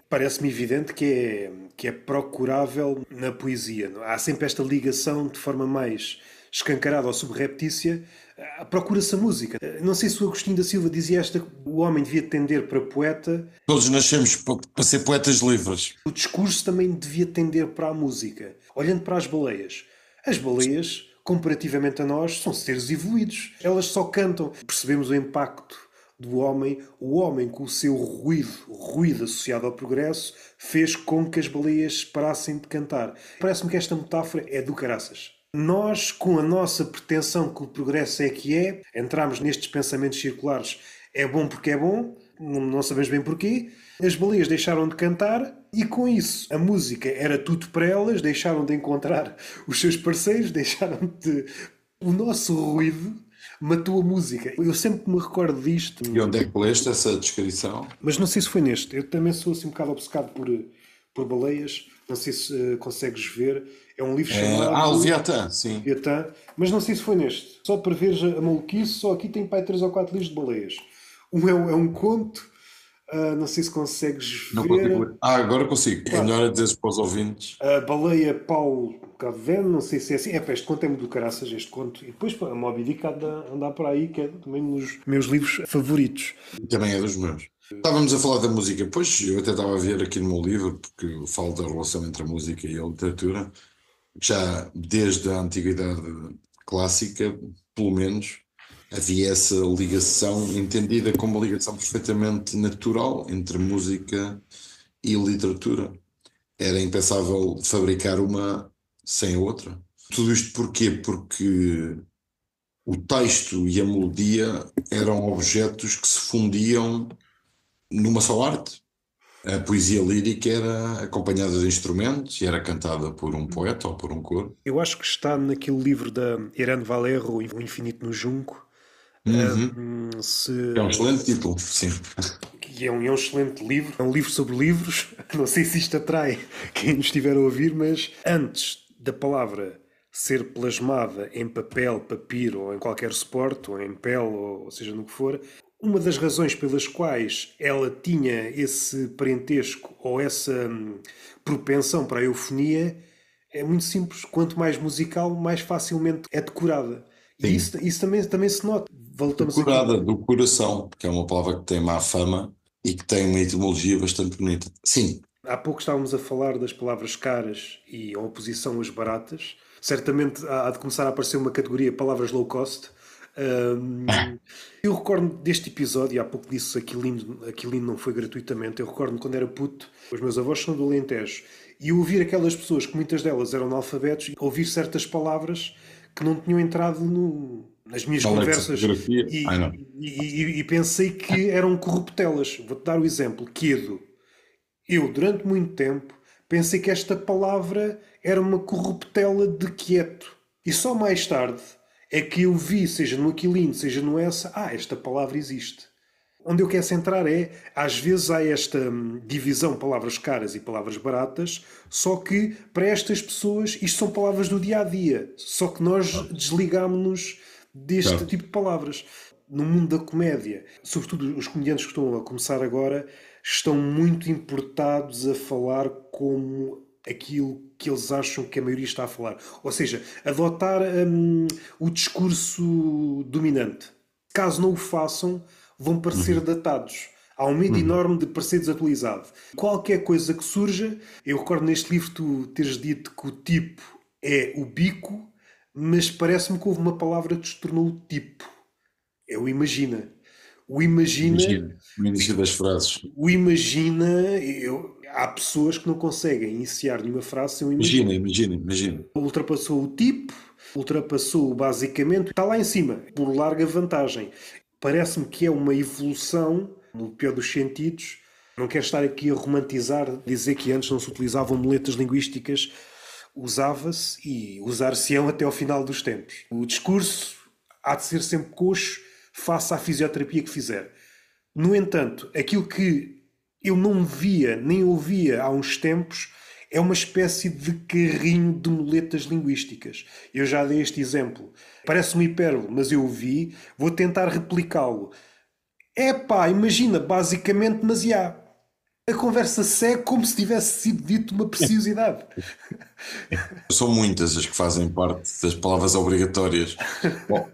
Speaker 1: Parece-me evidente que é procurável na poesia. Há sempre esta ligação de forma mais escancarada ou subreptícia. Procura-se a música. Não sei se o Agostinho da Silva dizia esta, o homem devia tender para poeta,
Speaker 2: Todos nascemos para ser poetas livres.
Speaker 1: o discurso também devia tender para a música. Olhando para as baleias, comparativamente a nós, são seres evoluídos. Elas só cantam. Percebemos o impacto do homem. O homem, com o seu ruído, o ruído associado ao progresso, fez com que as baleias parassem de cantar. Parece-me que esta metáfora é do caraças. Nós, com a nossa pretensão que o progresso entramos nestes pensamentos circulares. É bom porque é bom, não sabemos bem porquê. As baleias deixaram de cantar e com isso a música era tudo para elas, deixaram de encontrar os seus parceiros, deixaram de. O nosso ruído matou a música. Eu sempre me recordo disto,
Speaker 2: E onde é que leste essa descrição?
Speaker 1: mas não sei se foi neste. Eu também sou assim um bocado obcecado por baleias. Não sei se consegues ver. É um livro chamado
Speaker 2: Leviatã, sim.
Speaker 1: Leviatã, mas não sei se foi neste. Só para ver a maluquice, só aqui tem pai 3 ou 4 livros de baleias. Um é um conto, não sei se consegues
Speaker 2: Não consigo
Speaker 1: ver.
Speaker 2: ler. Agora consigo. É
Speaker 1: Pá,
Speaker 2: melhor dizer para os ouvintes.
Speaker 1: a baleia Paulo Caveno, não sei se é assim. É pá, este conto é muito do caraças, este conto. E depois pá, a Moby Dick anda por aí, que é também um dos meus livros favoritos.
Speaker 2: Também é dos meus. Estávamos a falar da música. Pois, eu até estava a ver aqui no meu livro, porque eu falo da relação entre a música e a literatura. Já desde a antiguidade clássica, pelo menos, havia essa ligação entendida como uma ligação perfeitamente natural entre música e literatura. Era impensável fabricar uma sem a outra. Tudo isto porquê? Porque o texto e a melodia eram objetos que se fundiam numa só arte. A poesia lírica era acompanhada de instrumentos e era cantada por um poeta ou por um coro.
Speaker 1: Eu acho que está naquele livro da Irene Valero, O Infinito no Junco,
Speaker 2: Uhum. É um
Speaker 1: se,
Speaker 2: excelente título, sim.
Speaker 1: que é um excelente livro. É um livro sobre livros. Não sei se isto atrai quem nos estiver a ouvir, mas antes da palavra ser plasmada em papel, papiro ou em qualquer suporte, ou em pele, ou seja no que for, uma das razões pelas quais ela tinha esse parentesco ou essa propensão para a eufonia é muito simples. Quanto mais musical, mais facilmente é decorada. E
Speaker 2: Sim.
Speaker 1: isso também se nota. Voltamos aqui.
Speaker 2: Decorada do coração, que é uma palavra que tem má fama e que tem uma etimologia bastante bonita. Sim,
Speaker 1: Há pouco estávamos a falar das palavras caras e a oposição às baratas. Certamente há de começar a aparecer uma categoria palavras low cost. Eu recordo deste episódio, e há pouco disse aquilo não foi gratuitamente. Eu recordo-me quando era puto, os meus avós são do Alentejo, e eu ouvir aquelas pessoas, que muitas delas eram analfabetos, ouvir certas palavras que não tinham entrado nas minhas
Speaker 2: na
Speaker 1: conversas
Speaker 2: lexicografia. Ai, não.
Speaker 1: e pensei que eram corruptelas. Vou-te dar o exemplo: quedo. Eu, durante muito tempo, pensei que esta palavra era uma corruptela de quieto. E só mais tarde é que eu vi, seja no Aquilino, seja no Essa, esta palavra existe. Onde eu quero centrar é, às vezes há esta divisão palavras caras e palavras baratas, só que para estas pessoas isto são palavras do dia a dia. Só que nós desligámos-nos deste
Speaker 2: Certo.
Speaker 1: tipo de palavras. No mundo da comédia, sobretudo os comediantes que estão a começar agora, estão muito importados a falar como aquilo que eles acham que a maioria está a falar. Ou seja, adotar o discurso dominante. Caso não o façam, vão parecer
Speaker 2: Uhum.
Speaker 1: datados. Há um medo
Speaker 2: Uhum.
Speaker 1: enorme de parecer desatualizado. Qualquer coisa que surja, eu recordo neste livro tu teres dito que o tipo é o bico, mas parece-me que houve uma palavra que se tornou o tipo. É o imagina. O imagina,
Speaker 2: Imagina, no início das frases.
Speaker 1: há pessoas que não conseguem iniciar nenhuma frase sem o imagina.
Speaker 2: Imagina, imagina, imagina.
Speaker 1: Ultrapassou o tipo, ultrapassou o basicamente, está lá em cima, por larga vantagem. Parece-me que é uma evolução, no pior dos sentidos. Não quero estar aqui a romantizar, dizer que antes não se utilizavam muletas linguísticas, usava-se e usar-se-ão até ao final dos tempos. O discurso há de ser sempre coxo, face à fisioterapia que fizer. No entanto, aquilo que eu não via nem ouvia há uns tempos é uma espécie de carrinho de muletas linguísticas. Eu já dei este exemplo. Parece uma hipérbole, mas eu o vi. Vou tentar replicá-lo. Epá, imagina, basicamente, mas já. A conversa segue como se tivesse sido dito uma preciosidade.
Speaker 2: São muitas as que fazem parte das palavras obrigatórias. Bom,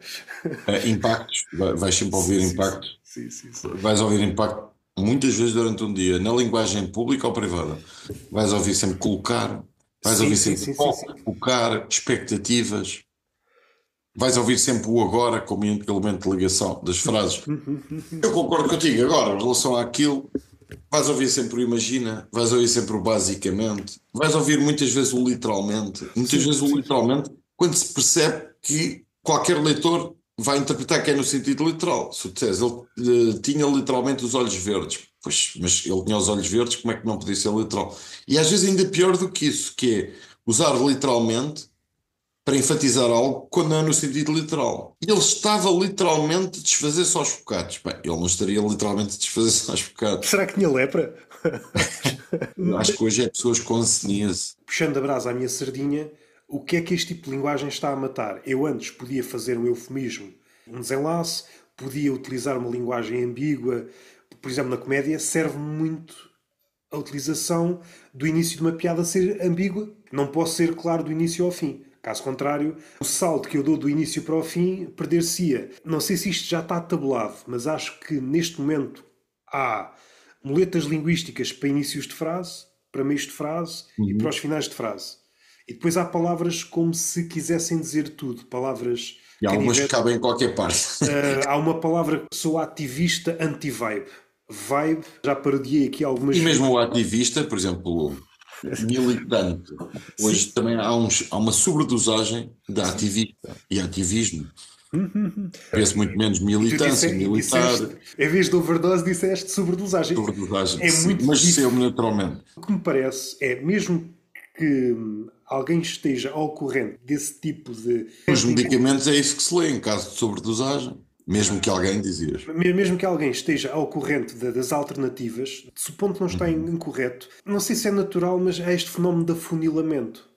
Speaker 2: impactos, vais sempre ouvir
Speaker 1: Sim, sim, sim.
Speaker 2: impactos.
Speaker 1: Sim, sim, sim.
Speaker 2: Vais ouvir impacto muitas vezes durante um dia, na linguagem pública ou privada. Vais ouvir sempre colocar, vais
Speaker 1: Sim,
Speaker 2: ouvir
Speaker 1: sim,
Speaker 2: sempre
Speaker 1: sim, sim, sim.
Speaker 2: focar, expectativas. Vais ouvir sempre o agora como elemento de ligação das frases. Eu concordo contigo. Agora, em relação àquilo, vais ouvir sempre o imagina, vais ouvir sempre o basicamente, vais ouvir muitas vezes o literalmente. Muitas
Speaker 1: Sim,
Speaker 2: vezes o
Speaker 1: sim, sim.
Speaker 2: literalmente, quando se percebe que qualquer leitor vai interpretar que é no sentido literal. Se tu disseres, ele tinha literalmente os olhos verdes. Pois, mas ele tinha os olhos verdes, como é que não podia ser literal? E às vezes ainda pior do que isso, que é usar literalmente para enfatizar algo quando não é no sentido literal. E ele estava literalmente a desfazer-se aos bocados. Bem, ele não estaria literalmente a desfazer-se aos bocados.
Speaker 1: Será que tinha lepra?
Speaker 2: Eu acho que hoje é pessoas com seníase.
Speaker 1: Puxando a brasa à minha sardinha, o que é que este tipo de linguagem está a matar? Eu antes podia fazer um eufemismo, um desenlace, podia utilizar uma linguagem ambígua. Por exemplo, na comédia serve muito a utilização do início de uma piada ser ambígua. Não posso ser claro do início ao fim. Caso contrário, o salto que eu dou do início para o fim perder-se-ia. Não sei se isto já está tabulado, mas acho que neste momento há muletas linguísticas para inícios de frase, para meios de frase e para
Speaker 2: Uhum.
Speaker 1: os finais de frase. E depois há palavras como se quisessem dizer tudo. Palavras
Speaker 2: E há algumas que
Speaker 1: canivetes.
Speaker 2: cabem em qualquer parte.
Speaker 1: Há uma palavra que sou ativista anti-vibe. Vibe, já parodiei aqui algumas
Speaker 2: E
Speaker 1: vezes.
Speaker 2: mesmo o ativista, por exemplo, militante.
Speaker 1: Sim.
Speaker 2: Hoje também há uma sobredosagem de ativista e ativismo. Vê-se muito menos
Speaker 1: E tu
Speaker 2: militância, militar,
Speaker 1: disseste, em vez de overdose, disseste sobredosagem.
Speaker 2: sobredosagem,
Speaker 1: É
Speaker 2: sim,
Speaker 1: muito
Speaker 2: mas
Speaker 1: difícil.
Speaker 2: saiu naturalmente.
Speaker 1: O que me parece é, mesmo que alguém esteja ao corrente desse tipo de.
Speaker 2: Os medicamentos é isso que se lê em caso de sobredosagem. Mesmo que alguém dizias.
Speaker 1: Mesmo que alguém esteja ao corrente das alternativas, supondo que não está
Speaker 2: Uhum.
Speaker 1: incorreto, não sei se é natural, mas é este fenómeno de afunilamento.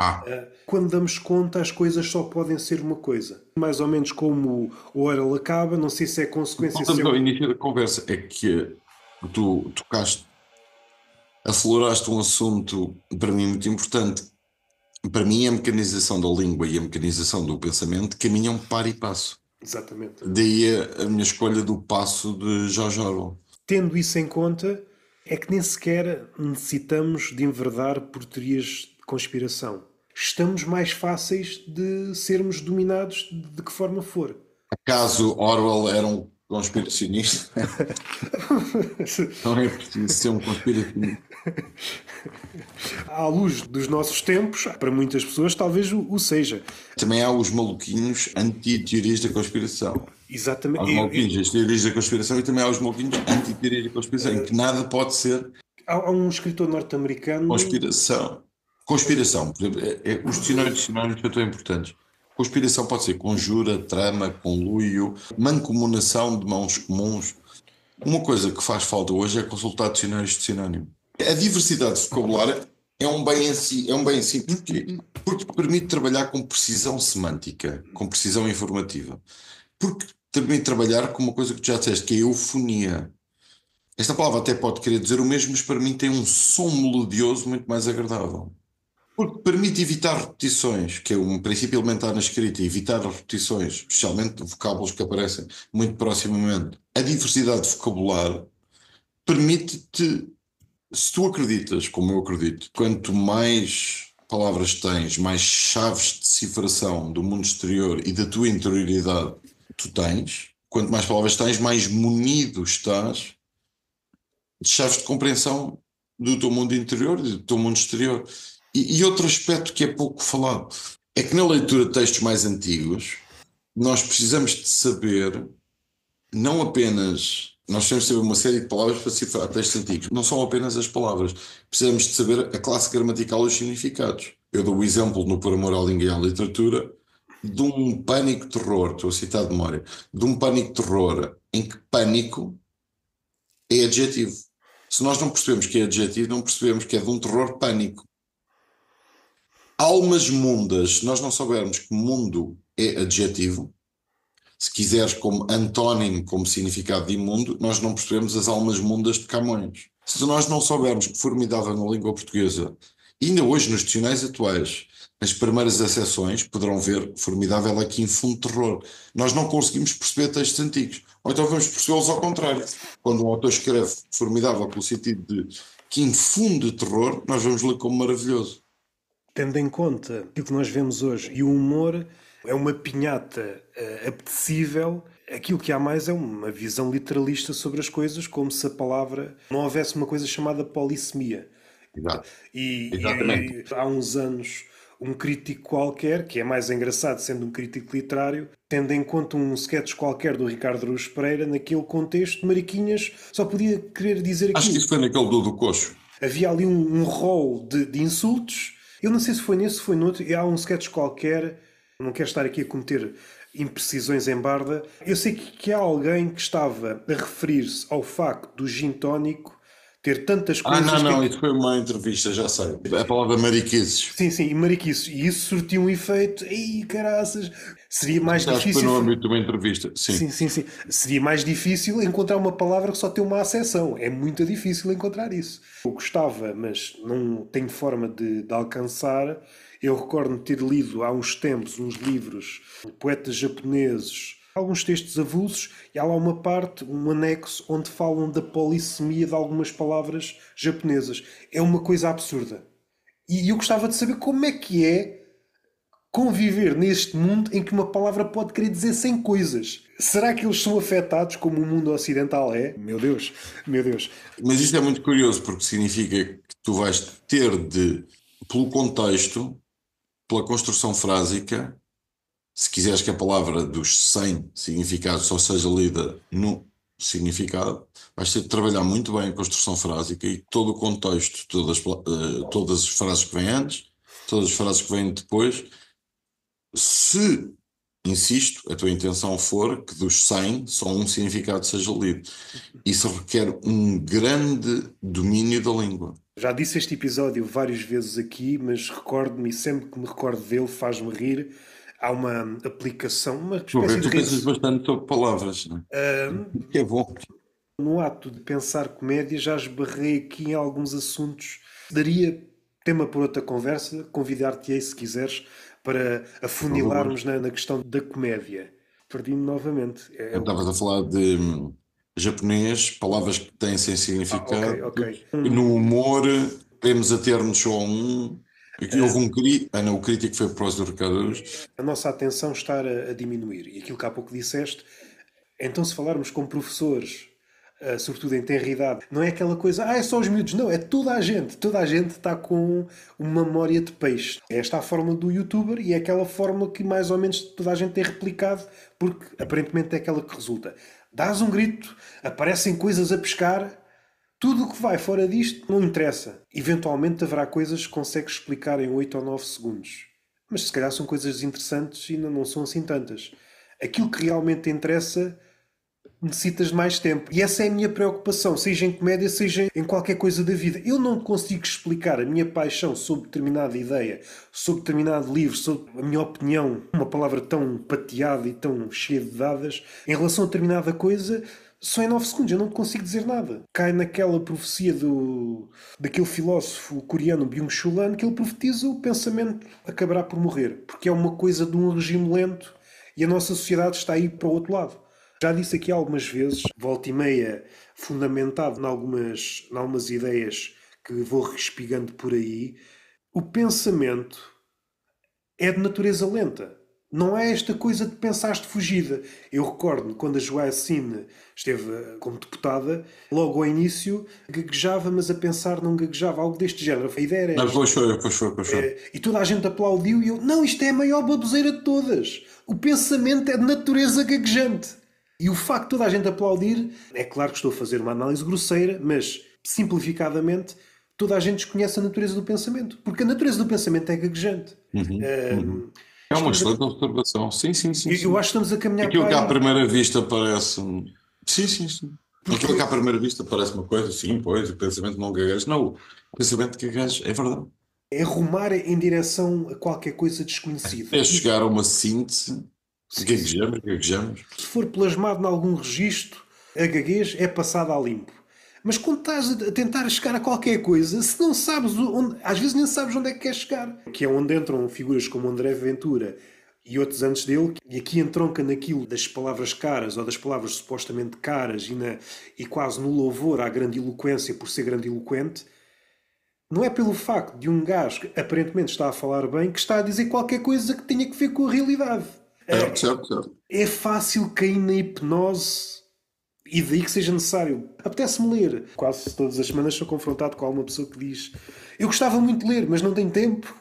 Speaker 2: Ah,
Speaker 1: Quando damos conta, as coisas só podem ser uma coisa. Mais ou menos como o oral acaba, não sei se é consequência, se é
Speaker 2: voltamos ao
Speaker 1: um.
Speaker 2: início da conversa. É que tu tocaste, afloraste um assunto para mim muito importante. Para mim, a mecanização da língua e a mecanização do pensamento caminham par e passo.
Speaker 1: Exatamente.
Speaker 2: Daí a minha escolha do passo de George Orwell.
Speaker 1: Tendo isso em conta, é que nem sequer necessitamos de enverdar por teorias de conspiração. Estamos mais fáceis de sermos dominados de que forma for.
Speaker 2: Caso Orwell era um conspiracionista, não é preciso ser um conspiracionista.
Speaker 1: À luz dos nossos tempos, para muitas pessoas talvez o seja.
Speaker 2: Também há os maluquinhos anti-teorias da conspiração. Há
Speaker 1: Exatamente.
Speaker 2: os maluquinhos das teorias da conspiração e também há os maluquinhos anti-teorias da conspiração, em que nada pode ser
Speaker 1: Há um escritor norte-americano.
Speaker 2: conspiração. Conspiração, por exemplo, os dicionários são tão importantes. Conspiração pode ser conjura, trama, conluio, mancomunação de mãos comuns. Uma coisa que faz falta hoje é consultar dicionários de sinónimo. A diversidade de vocabulário é um bem em si. É um bem em si porquê? Porque permite trabalhar com precisão semântica, com precisão informativa. Porque permite trabalhar com uma coisa que tu já disseste, que é eufonia. Esta palavra até pode querer dizer o mesmo, mas para mim tem um som melodioso muito mais agradável. Porque permite evitar repetições, que é um princípio elementar na escrita, evitar repetições, especialmente vocábulos que aparecem muito proximamente. A diversidade de vocabulário permite-te, se tu acreditas, como eu acredito, quanto mais palavras tens, mais chaves de decifração do mundo exterior e da tua interioridade tu tens, quanto mais palavras tens, mais munido estás de chaves de compreensão do teu mundo interior e do teu mundo exterior. E outro aspecto que é pouco falado é que na leitura de textos mais antigos nós precisamos de saber não apenas, nós temos de saber uma série de palavras para decifrar textos antigos, não são apenas as palavras, precisamos de saber a classe gramatical e os significados. Eu dou o exemplo no Por Amor à Língua e à Literatura de um pânico-terror, estou a citar de memória, de um pânico-terror em que pânico é adjetivo. Se nós não percebemos que é adjetivo, não percebemos que é de um terror pânico. Almas mundas, se nós não soubermos que mundo é adjetivo, se quiseres como antónimo, como significado de imundo, nós não percebemos as almas mundas de Camões. Se nós não soubermos que formidável na língua portuguesa, ainda hoje nos dicionários atuais, nas primeiras acessões, poderão ver formidável aqui infunde terror. Nós não conseguimos perceber textos antigos. Ou então vamos percebê-los ao contrário. Quando um autor escreve formidável pelo sentido de que infunde terror, nós vamos ler como maravilhoso.
Speaker 1: Tendo em conta aquilo que nós vemos hoje, e o humor é uma pinhata apetecível, aquilo que há mais é uma visão literalista sobre as coisas, como se a palavra não houvesse uma coisa chamada polissemia.
Speaker 2: Exato.
Speaker 1: E
Speaker 2: Exatamente.
Speaker 1: há uns anos, um crítico qualquer, que é mais engraçado sendo um crítico literário, tendo em conta um sketch qualquer do Ricardo Araújo Pereira, naquele contexto, Mariquinhas só podia querer dizer
Speaker 2: Acho que
Speaker 1: aquilo.
Speaker 2: isso foi naquele do Coxo.
Speaker 1: Havia ali um rol de insultos. Eu não sei se foi nesse, se foi noutro. E há um sketch qualquer. Não quero estar aqui a cometer imprecisões em barda. Eu sei que há alguém que estava a referir-se ao facto do gin tónico ter tantas
Speaker 2: Ah,
Speaker 1: coisas
Speaker 2: não,
Speaker 1: que...
Speaker 2: isso foi uma entrevista, já sei. A palavra mariqueses.
Speaker 1: Sim, sim, e mariquice. E isso surtiu um efeito. Ei, caraças! Seria mais
Speaker 2: Acho que foi
Speaker 1: difícil...
Speaker 2: no âmbito de uma entrevista, sim.
Speaker 1: Sim, sim, sim. Seria mais difícil encontrar uma palavra que só tem uma acessão. É muito difícil encontrar isso. Eu gostava, mas não tenho forma de alcançar. Eu recordo-me de ter lido há uns tempos uns livros de poetas japoneses, alguns textos avulsos, e há lá uma parte, um anexo, onde falam da polissemia de algumas palavras japonesas. É uma coisa absurda. E eu gostava de saber como é conviver neste mundo em que uma palavra pode querer dizer 100 coisas. Será que eles são afetados como o mundo ocidental é? Meu Deus, meu Deus.
Speaker 2: Mas isto é muito curioso porque significa que tu vais ter de, pelo contexto, pela construção frásica, se quiseres que a palavra dos 100 significados só seja lida no significado, vais ter de trabalhar muito bem a construção frásica e todo o contexto, todas as frases que vêm antes, todas as frases que vêm depois. Se, insisto, a tua intenção for que dos 100 só um significado seja lido. Isso requer um grande domínio da língua.
Speaker 1: Já disse este episódio várias vezes aqui, mas recordo-me e sempre que me recordo dele faz-me rir. Há uma aplicação, uma
Speaker 2: Estou a
Speaker 1: espécie
Speaker 2: ver,
Speaker 1: de
Speaker 2: tu pensas
Speaker 1: rede.
Speaker 2: bastante sobre palavras, não é? Que é bom.
Speaker 1: No ato de pensar comédia, já esbarrei aqui em alguns assuntos. Daria tema para outra conversa, convidar-te-ei se quiseres, para
Speaker 2: Por favor.
Speaker 1: afunilarmos na questão da comédia. Perdi-me novamente.
Speaker 2: Estavas a falar de japonês, palavras que têm sem
Speaker 1: Ok,
Speaker 2: significado.
Speaker 1: ok.
Speaker 2: No humor, temos a ter-nos só um. Aqui houve um crítico. Ah, não, o crítico foi para o Ricardo Araújo.
Speaker 1: A nossa atenção está a diminuir. E aquilo que há pouco disseste, então se falarmos com professores, sobretudo em tenra idade, não é aquela coisa, é só os miúdos. Não, é toda a gente. Toda a gente está com uma memória de peixe. Esta é a forma do youtuber e é aquela forma que mais ou menos toda a gente tem replicado, porque aparentemente é aquela que resulta. Dás um grito, aparecem coisas a pescar, tudo o que vai fora disto não interessa. Eventualmente haverá coisas que consegues explicar em 8 ou 9 segundos. Mas se calhar são coisas interessantes e não são assim tantas. Aquilo que realmente interessa necessitas de mais tempo. E essa é a minha preocupação, seja em comédia, seja em qualquer coisa da vida. Eu não consigo explicar a minha paixão sobre determinada ideia, sobre determinado livro, sobre a minha opinião, uma palavra tão pateada e tão cheia de dadas, em relação a determinada coisa, só em 9 segundos. Eu não consigo dizer nada. Cai naquela profecia daquele filósofo coreano Byung-Chul Han, que ele profetiza o pensamento acabará por morrer, porque é uma coisa de um regime lento e a nossa sociedade está aí para o outro lado. Já disse aqui algumas vezes, volta e meia, fundamentado em algumas ideias que vou respigando por aí, o pensamento é de natureza lenta. Não é esta coisa de pensares de fugida. Eu recordo quando a Joacine esteve como deputada, logo ao início gaguejava, mas a pensar não gaguejava, algo deste género. A ideia era
Speaker 2: Mas
Speaker 1: esta.
Speaker 2: pois foi.
Speaker 1: E toda a gente aplaudiu e eu, não, isto é a maior baboseira de todas. O pensamento é de natureza gaguejante. E o facto de toda a gente aplaudir, é claro que estou a fazer uma análise grosseira, mas simplificadamente, toda a gente desconhece a natureza do pensamento. Porque a natureza do pensamento é gaguejante.
Speaker 2: Uhum, uhum. É uma
Speaker 1: Estamos a-
Speaker 2: excelente observação. Sim, sim, sim,
Speaker 1: eu
Speaker 2: sim.
Speaker 1: acho que estamos a caminhar
Speaker 2: Aquilo
Speaker 1: para
Speaker 2: que à
Speaker 1: aí.
Speaker 2: primeira vista parece. Sim, sim, sim. Aquilo que
Speaker 1: Porque
Speaker 2: à primeira vista parece uma coisa, sim, pois, o pensamento não gagueja. Não, o pensamento gagueja, é verdade.
Speaker 1: é rumar em direção a qualquer coisa desconhecida.
Speaker 2: É
Speaker 1: E
Speaker 2: chegar a uma síntese,
Speaker 1: sim,
Speaker 2: gaguejamos, gaguejamos.
Speaker 1: se for plasmado em algum registro, a gaguez é passada a limpo. Mas quando estás a tentar chegar a qualquer coisa, se não sabes onde, às vezes nem sabes onde é que queres chegar. Que é onde entram figuras como André Ventura e outros antes dele, e aqui entronca naquilo das palavras caras ou das palavras supostamente caras e quase no louvor à grandiloquência por ser grandiloquente. Não é pelo facto de um gajo que aparentemente está a falar bem que está a dizer qualquer coisa que tenha que ver com a realidade.
Speaker 2: Certo, certo, certo.
Speaker 1: É fácil cair na hipnose e daí que seja necessário. Apetece-me ler. Quase todas as semanas sou confrontado com alguma pessoa que diz: eu gostava muito de ler, mas não tenho tempo.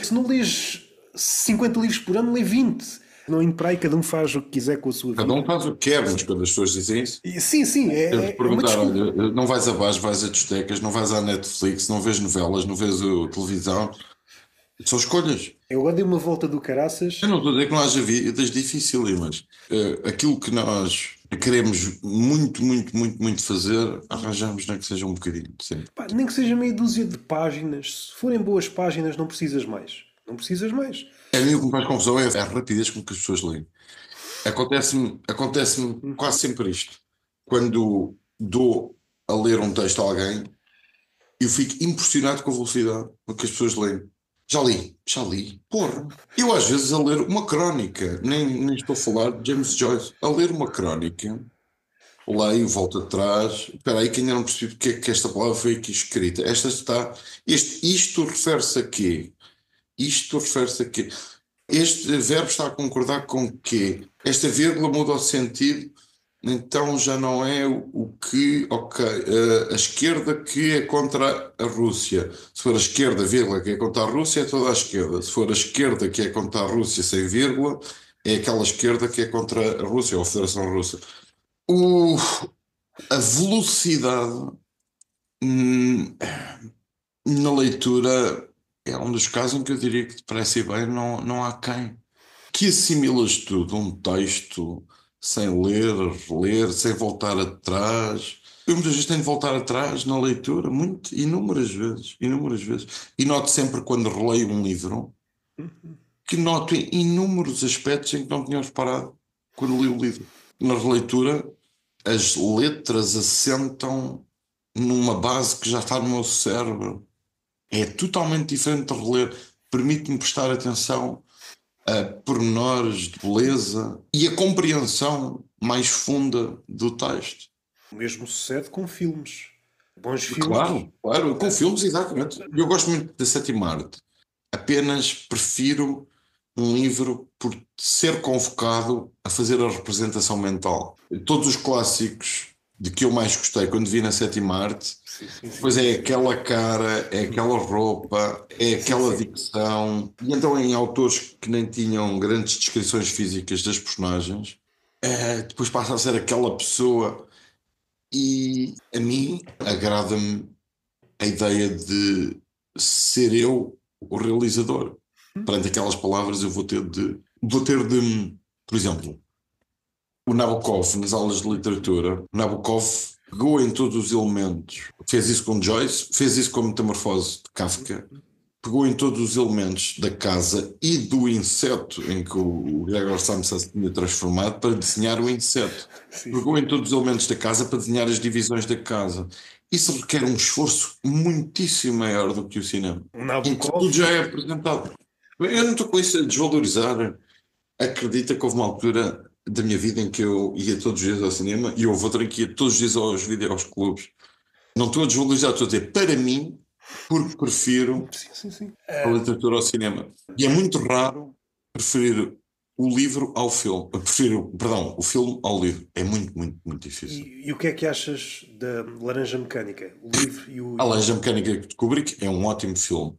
Speaker 1: Se não lês 50 livros por ano, lê 20. Não indo para aí, cada um faz o que quiser com a sua
Speaker 2: Cada um
Speaker 1: vida.
Speaker 2: faz o que quer, mas quando as pessoas dizem isso,
Speaker 1: Sim, sim,
Speaker 2: temos de
Speaker 1: é uma
Speaker 2: perguntar:
Speaker 1: desculpa.
Speaker 2: olha, não vais a bares, vais a discotecas, não vais à Netflix, não vês novelas, não vês televisão. São escolhas.
Speaker 1: Eu agora dei uma volta do caraças.
Speaker 2: Eu não estou a dizer que não haja vidas dificílimas. Aquilo que nós queremos muito, muito, muito, muito fazer, arranjamos, nem que seja um bocadinho, sempre.
Speaker 1: Pá, nem que seja meia dúzia de páginas. Se forem boas páginas, não precisas mais. Não precisas mais.
Speaker 2: A mim o que me faz confusão é a rapidez com que as pessoas leem. Acontece-me quase sempre isto. Quando dou a ler um texto a alguém, eu fico impressionado com a velocidade com que as pessoas leem. Já li. Porra. Eu às vezes a ler uma crónica, nem estou a falar de James Joyce, a ler uma crónica. Leio, volto atrás. Espera aí que ainda não percebi porque é que esta palavra foi aqui escrita. Esta está. Isto refere-se a quê? Isto refere-se a quê? Este verbo está a concordar com quê? Esta vírgula muda o sentido, então já não é o que. Ok, a esquerda que é contra a Rússia. Se for a esquerda, vírgula, que é contra a Rússia, é toda a esquerda. Se for a esquerda que é contra a Rússia sem vírgula, é aquela esquerda que é contra a Rússia ou a Federação Russa. O, a velocidade na leitura é um dos casos em que eu diria que depressa e bem não há quem. Que assimilas tudo, um texto, sem ler, reler, sem voltar atrás. Eu muitas vezes tenho de voltar atrás na leitura, muito, inúmeras vezes, inúmeras vezes. E noto sempre quando releio um livro que noto inúmeros aspectos em que não tinha reparado quando li o livro. Na releitura, as letras assentam numa base que já está no meu cérebro. É totalmente diferente de reler. Permite-me prestar atenção a pormenores de beleza e a compreensão mais funda do texto.
Speaker 1: O mesmo sucede com filmes. Bons filmes.
Speaker 2: Claro, claro, com filmes, exatamente. Eu gosto muito da sétima arte. Apenas prefiro um livro por ser convocado a fazer a representação mental. Todos os clássicos de que eu mais gostei quando vi na sétima arte,
Speaker 1: Sim, sim, sim,
Speaker 2: pois
Speaker 1: sim,
Speaker 2: é
Speaker 1: sim.
Speaker 2: aquela cara, é aquela roupa, é
Speaker 1: Sim,
Speaker 2: aquela
Speaker 1: sim.
Speaker 2: dicção. E então em autores que nem tinham grandes descrições físicas das personagens, depois passa a ser aquela pessoa. E a mim agrada-me a ideia de ser eu o realizador. perante aquelas palavras eu vou ter de, por exemplo, o Nabokov, nas aulas de literatura, o Nabokov pegou em todos os elementos, fez isso com Joyce, fez isso com a Metamorfose de Kafka, pegou em todos os elementos da casa e do inseto em que o Gregor Samsa se tinha transformado para desenhar o inseto.
Speaker 1: Sim,
Speaker 2: Pegou
Speaker 1: sim.
Speaker 2: em todos os elementos da casa para desenhar as divisões da casa. Isso requer um esforço muitíssimo maior do que o cinema,
Speaker 1: Um
Speaker 2: em que
Speaker 1: Nabokov.
Speaker 2: tudo já é apresentado. Eu não estou com isso a desvalorizar. Acredita que houve uma altura da minha vida em que eu ia todos os dias ao cinema e houve outra em que ia todos os dias aos videoclubes. Não estou a desvalorizar, estou a dizer para mim, porque prefiro
Speaker 1: Sim, sim, sim.
Speaker 2: a literatura ao cinema. E é muito raro preferir o livro ao filme. Prefiro, perdão, o filme ao livro. É muito, muito, muito difícil.
Speaker 1: E o que é que achas da Laranja Mecânica? O livro
Speaker 2: A
Speaker 1: e
Speaker 2: Laranja Mecânica de Kubrick é um ótimo filme.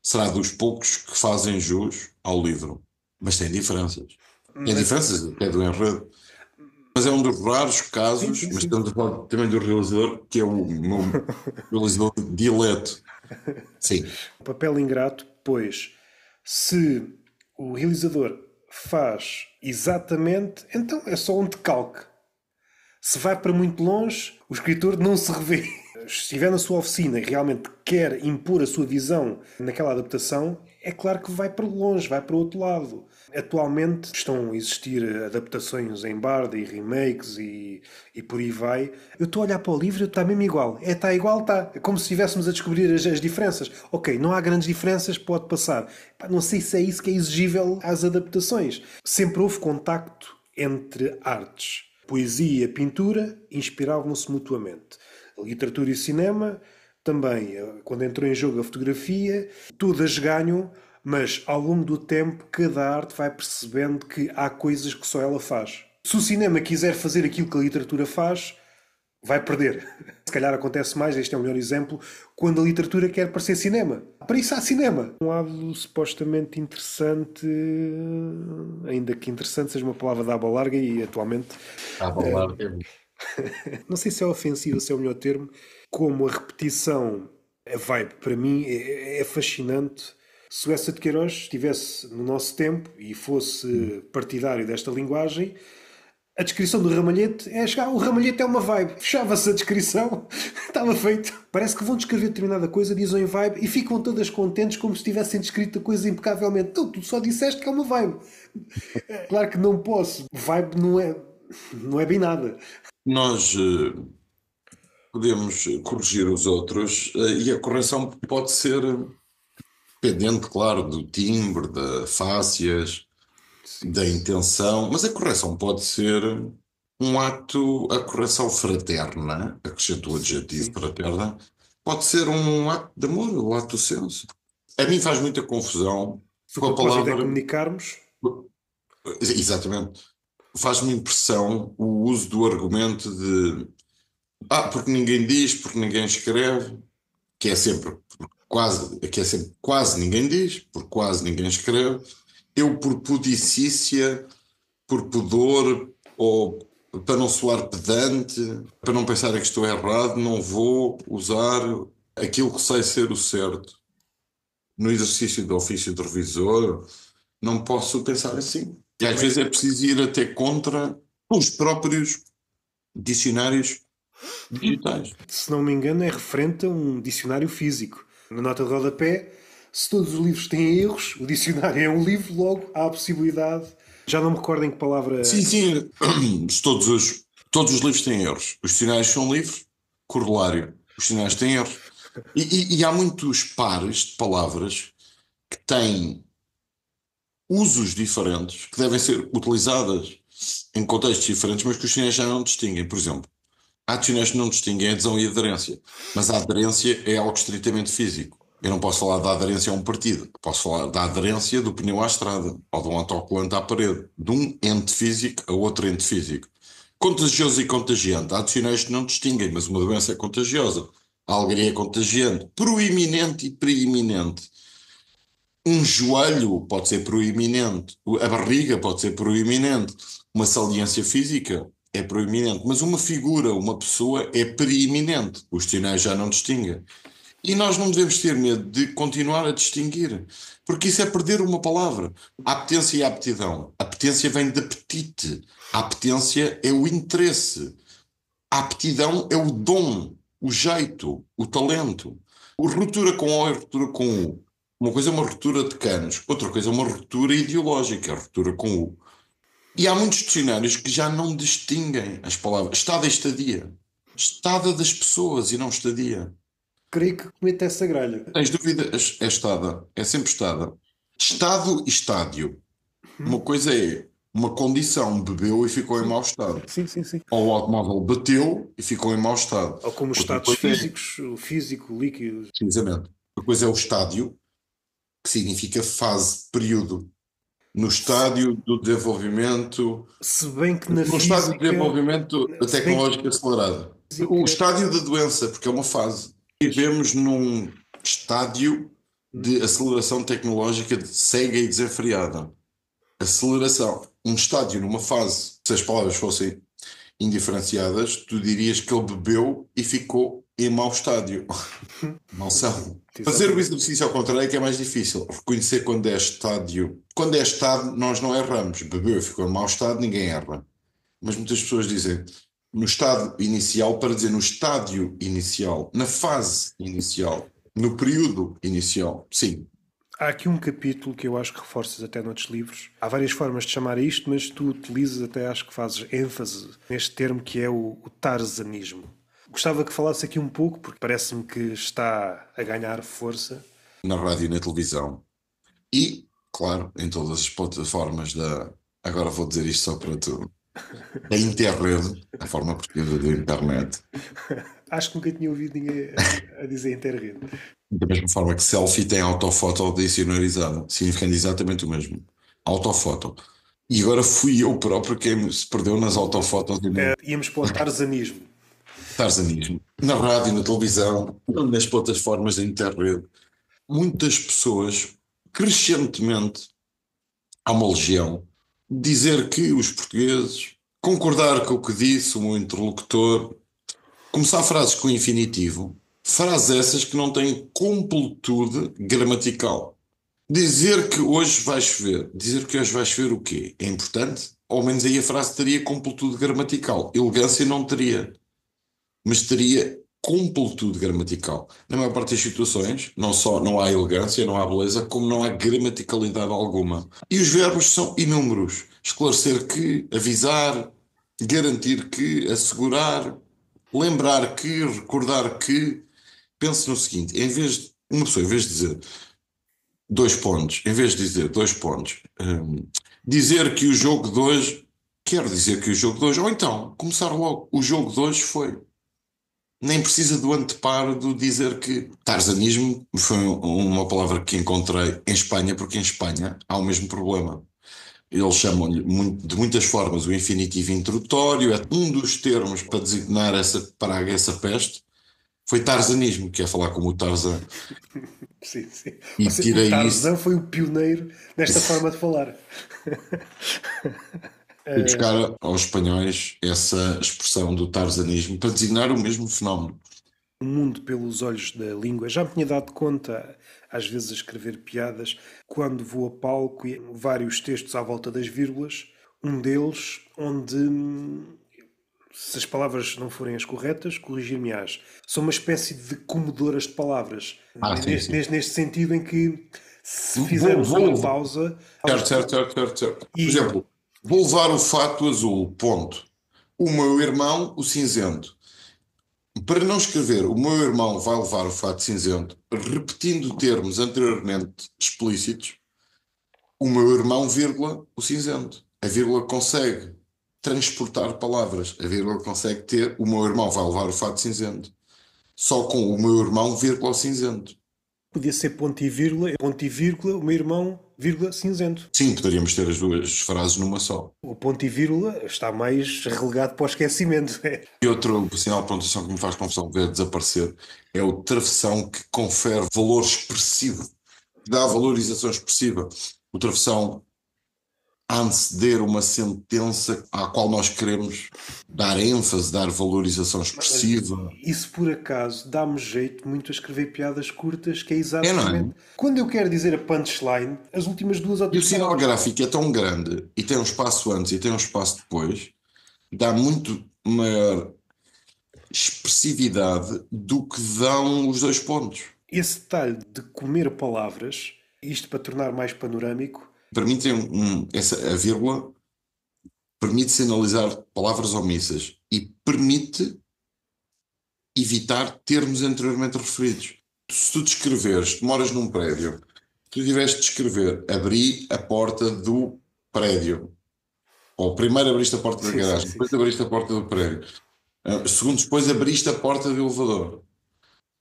Speaker 2: Será dos poucos que fazem jus ao livro. Mas tem diferenças. Tem
Speaker 1: Mas,
Speaker 2: diferenças até do enredo. Mas é um dos raros
Speaker 1: sim,
Speaker 2: casos,
Speaker 1: sim,
Speaker 2: mas
Speaker 1: sim.
Speaker 2: estamos a falar também do realizador, que é o meu realizador dileto. Sim.
Speaker 1: Um papel ingrato, pois se o realizador faz exatamente, então é só um decalque. Se vai para muito longe, o escritor não se revê. Se estiver na sua oficina e realmente quer impor a sua visão naquela adaptação, é claro que vai para longe, vai para o outro lado. Atualmente estão a existir adaptações em Bard e remakes e por aí vai. Eu estou a olhar para o livro e está mesmo igual. É, está igual, está. É como se estivéssemos a descobrir as diferenças. Ok, não há grandes diferenças, pode passar. Pá, não sei se é isso que é exigível às adaptações. Sempre houve contacto entre artes. Poesia e a pintura inspiravam-se mutuamente. A literatura e o cinema também, quando entrou em jogo a fotografia, todas ganham, mas ao longo do tempo cada arte vai percebendo que há coisas que só ela faz. Se o cinema quiser fazer aquilo que a literatura faz, vai perder. Se calhar acontece mais, este é o melhor exemplo, quando a literatura quer parecer cinema. Para isso há cinema. Um lado supostamente interessante, ainda que interessante seja uma palavra de aba larga e atualmente
Speaker 2: A falar.
Speaker 1: não sei se é ofensivo, se é o melhor termo, como a repetição, a vibe, para mim é fascinante. Se o Essa de Queiroz estivesse no nosso tempo e fosse partidário desta linguagem, a descrição do ramalhete é chegar, o ramalhete é uma vibe. Fechava-se a descrição, estava feito. Parece que vão descrever determinada coisa, dizem vibe e ficam todas contentes como se tivessem descrito a coisa impecavelmente. Não, tu só disseste que é uma vibe. Claro que não posso. Vibe não é bem nada.
Speaker 2: Nós podemos corrigir os outros e a correção pode ser dependente, claro, do timbre, da fácias,
Speaker 1: Sim,
Speaker 2: da intenção, mas a correção pode ser um ato, a correção fraterna, acrescento o adjetivo
Speaker 1: sim.
Speaker 2: fraterna, pode ser um ato de amor, um ato do senso. A mim faz muita confusão
Speaker 1: Se o
Speaker 2: com a
Speaker 1: propósito é
Speaker 2: palavra.
Speaker 1: comunicarmos,
Speaker 2: Exatamente. Faz-me impressão o uso do argumento de porque ninguém diz, porque ninguém escreve, que é sempre que é sempre quase ninguém diz, porque quase ninguém escreve. Eu, por pudicícia, por pudor, ou para não soar pedante, para não pensar que estou errado, não vou usar aquilo que sei ser o certo. No exercício do ofício de revisor, não posso pensar assim. E às
Speaker 1: como é
Speaker 2: vezes
Speaker 1: que,
Speaker 2: é preciso ir até contra os próprios dicionários digitais.
Speaker 1: se não me engano, é referente a um dicionário físico. Na nota de rodapé, se todos os livros têm erros, o dicionário é um livro, logo há a possibilidade. Já não me recordo em que
Speaker 2: Sim,
Speaker 1: palavra.
Speaker 2: sim, todos os livros têm erros. Os dicionários são livres, corolário. Os dicionários têm erros. E há muitos pares de palavras que têm usos diferentes, que devem ser utilizadas em contextos diferentes, mas que os chineses já não distinguem. Por exemplo, há dicionários que não distinguem adesão e aderência, mas a aderência é algo estritamente físico. Eu não posso falar da aderência a um partido, posso falar da aderência do pneu à estrada, ou de um autocolante à parede, de um ente físico a outro ente físico. Contagioso e contagiante. Há dicionários que não distinguem, mas uma doença é contagiosa. A alegria é contagiante. Proeminente e preeminente. Um joelho pode ser proeminente, a barriga pode ser proeminente, uma saliência física é proeminente, mas uma figura, uma pessoa é preeminente. Os sinais já não distinguem. E nós não devemos ter medo de continuar a distinguir, porque isso é perder uma palavra. A apetência e a aptidão. A apetência vem de apetite. A apetência é o interesse. A aptidão é o dom, o jeito, o talento. O ruptura com O é ruptura com U. Uma coisa é uma ruptura de canos, outra coisa é uma ruptura ideológica, a ruptura com U. E há muitos dicionários que já não distinguem as palavras estada e estadia. Estada das pessoas e não estadia.
Speaker 1: Creio que cometa essa gralha.
Speaker 2: Tens dúvidas? É estada. É sempre estada. Estado e estádio. Uma coisa é uma condição, bebeu e ficou em
Speaker 1: Sim,
Speaker 2: mau estado.
Speaker 1: sim, sim, sim.
Speaker 2: Ou o automóvel bateu e ficou em mau estado.
Speaker 1: Ou como os
Speaker 2: Outra
Speaker 1: estados
Speaker 2: coisa é,
Speaker 1: físicos, o físico, o líquido.
Speaker 2: precisamente, outra coisa é o estádio, que significa fase, período. No estádio do desenvolvimento,
Speaker 1: Se bem que na
Speaker 2: no estádio de
Speaker 1: física,
Speaker 2: desenvolvimento
Speaker 1: se bem que
Speaker 2: tecnológico acelerado.
Speaker 1: na
Speaker 2: O
Speaker 1: física,
Speaker 2: estádio da doença, porque é uma fase. Vivemos num estádio de aceleração tecnológica cega e desenfreada. Aceleração. Um estádio numa fase, se as palavras fossem indiferenciadas, tu dirias que ele bebeu e ficou em mau estádio. Não são. Fazer o
Speaker 1: exatamente.
Speaker 2: exercício ao contrário é que é mais difícil. Reconhecer quando é estádio. Quando é estado, nós não erramos. Bebeu e ficou em mau estado, ninguém erra. Mas muitas pessoas dizem no estado inicial para dizer no estádio inicial, na fase inicial, no período inicial. Sim,
Speaker 1: Há aqui um capítulo que eu acho que reforças até noutros livros. Há várias formas de chamar a isto, mas tu utilizas, até acho que fazes ênfase neste termo que é o tarzanismo. Gostava que falasse aqui um pouco, porque parece-me que está a ganhar força.
Speaker 2: na rádio e na televisão. E, claro, em todas as plataformas da. Agora vou dizer isto só para tu. A Interrede, a forma portuguesa da internet.
Speaker 1: Acho que nunca tinha ouvido ninguém a dizer interrede.
Speaker 2: Da mesma forma que selfie tem autofoto dicionarizada, significando exatamente o mesmo. Autofoto. E agora fui eu próprio quem se perdeu nas autofotos e no
Speaker 1: Íamos para o tarzanismo.
Speaker 2: tarzanismo. Na rádio, na televisão, nas plataformas da internet. Muitas pessoas, crescentemente, há uma legião, dizer que os portugueses, concordar com o que disse o meu interlocutor, começar frases com infinitivo, frases essas que não têm completude gramatical. Dizer que hoje vai chover. Dizer que hoje vai chover o quê? É importante? Ao menos aí a frase teria completude gramatical. Elegância não teria, mas teria completude gramatical. Na maior parte das situações, não só não há elegância, não há beleza, como não há gramaticalidade alguma. E os verbos são inúmeros. Esclarecer que, avisar, garantir que, assegurar, lembrar que, recordar que. Pense no seguinte, uma pessoa, em vez de dizer dois pontos, em vez de dizer dois pontos, dizer que o jogo de hoje, quer dizer que o jogo de hoje, ou então, começar logo, o jogo de hoje foi. Nem precisa do anteparo de dizer que tarzanismo foi uma palavra que encontrei em Espanha, porque em Espanha há o mesmo problema. Eles chamam-lhe de muitas formas o infinitivo introdutório, é um dos termos para designar essa praga, essa peste, foi tarzanismo, que é falar como o Tarzan.
Speaker 1: Sim, sim.
Speaker 2: E
Speaker 1: Ou seja, o
Speaker 2: tirei isso,
Speaker 1: Tarzan foi o pioneiro nesta forma de falar.
Speaker 2: fui buscar aos espanhóis essa expressão do tarzanismo para designar o mesmo fenómeno.
Speaker 1: O mundo pelos olhos da língua. Já me tinha dado conta, às vezes, a escrever piadas, quando vou a palco e vários textos à volta das vírgulas, um deles onde, se as palavras não forem as corretas, corrigir-me-ás. São uma espécie de comodoras de palavras.
Speaker 2: Ah, sim, sim.
Speaker 1: Neste sentido em que, se
Speaker 2: Vou,
Speaker 1: fizermos uma
Speaker 2: vou,
Speaker 1: pausa, elas...
Speaker 2: certo, certo, certo, certo, certo. Por
Speaker 1: E
Speaker 2: exemplo, vou levar o fato azul, ponto. O meu irmão, o cinzento. Para não escrever o meu irmão vai levar o fato cinzento, repetindo termos anteriormente explícitos, o meu irmão, vírgula, o cinzento. A vírgula consegue transportar palavras. A vírgula consegue ter o meu irmão vai levar o fato cinzento. Só com o meu irmão, vírgula, o cinzento.
Speaker 1: podia ser ponto e vírgula, o meu irmão, vírgula, cinzento.
Speaker 2: Sim, poderíamos ter as duas frases numa só.
Speaker 1: O ponto e vírgula está mais relegado para o esquecimento.
Speaker 2: E outro sinal de pontuação que me faz confusão ver desaparecer é o travessão que confere valor expressivo, que dá valorização expressiva. O travessão a anteceder uma sentença à qual nós queremos dar ênfase, dar valorização
Speaker 1: Mas
Speaker 2: expressiva.
Speaker 1: isso por acaso dá-me jeito muito a escrever piadas curtas, que é
Speaker 2: É, não é?
Speaker 1: exatamente. Quando eu quero dizer a punchline, as últimas duas ou
Speaker 2: E o
Speaker 1: três
Speaker 2: sinal
Speaker 1: palavras.
Speaker 2: gráfico é tão grande e tem um espaço antes e tem um espaço depois, dá muito maior expressividade do que dão os dois pontos.
Speaker 1: Esse detalhe de comer palavras, isto para tornar mais panorâmico,
Speaker 2: Para mim tem a vírgula permite sinalizar palavras omissas e permite evitar termos anteriormente referidos. Se tu descreveres, tu moras num prédio, tu tiveste de escrever abri a porta do prédio, ou primeiro abriste a porta da
Speaker 1: sim, sim,
Speaker 2: garagem,
Speaker 1: sim,
Speaker 2: depois
Speaker 1: sim.
Speaker 2: abriste a porta do prédio, segundos depois abriste a porta do elevador,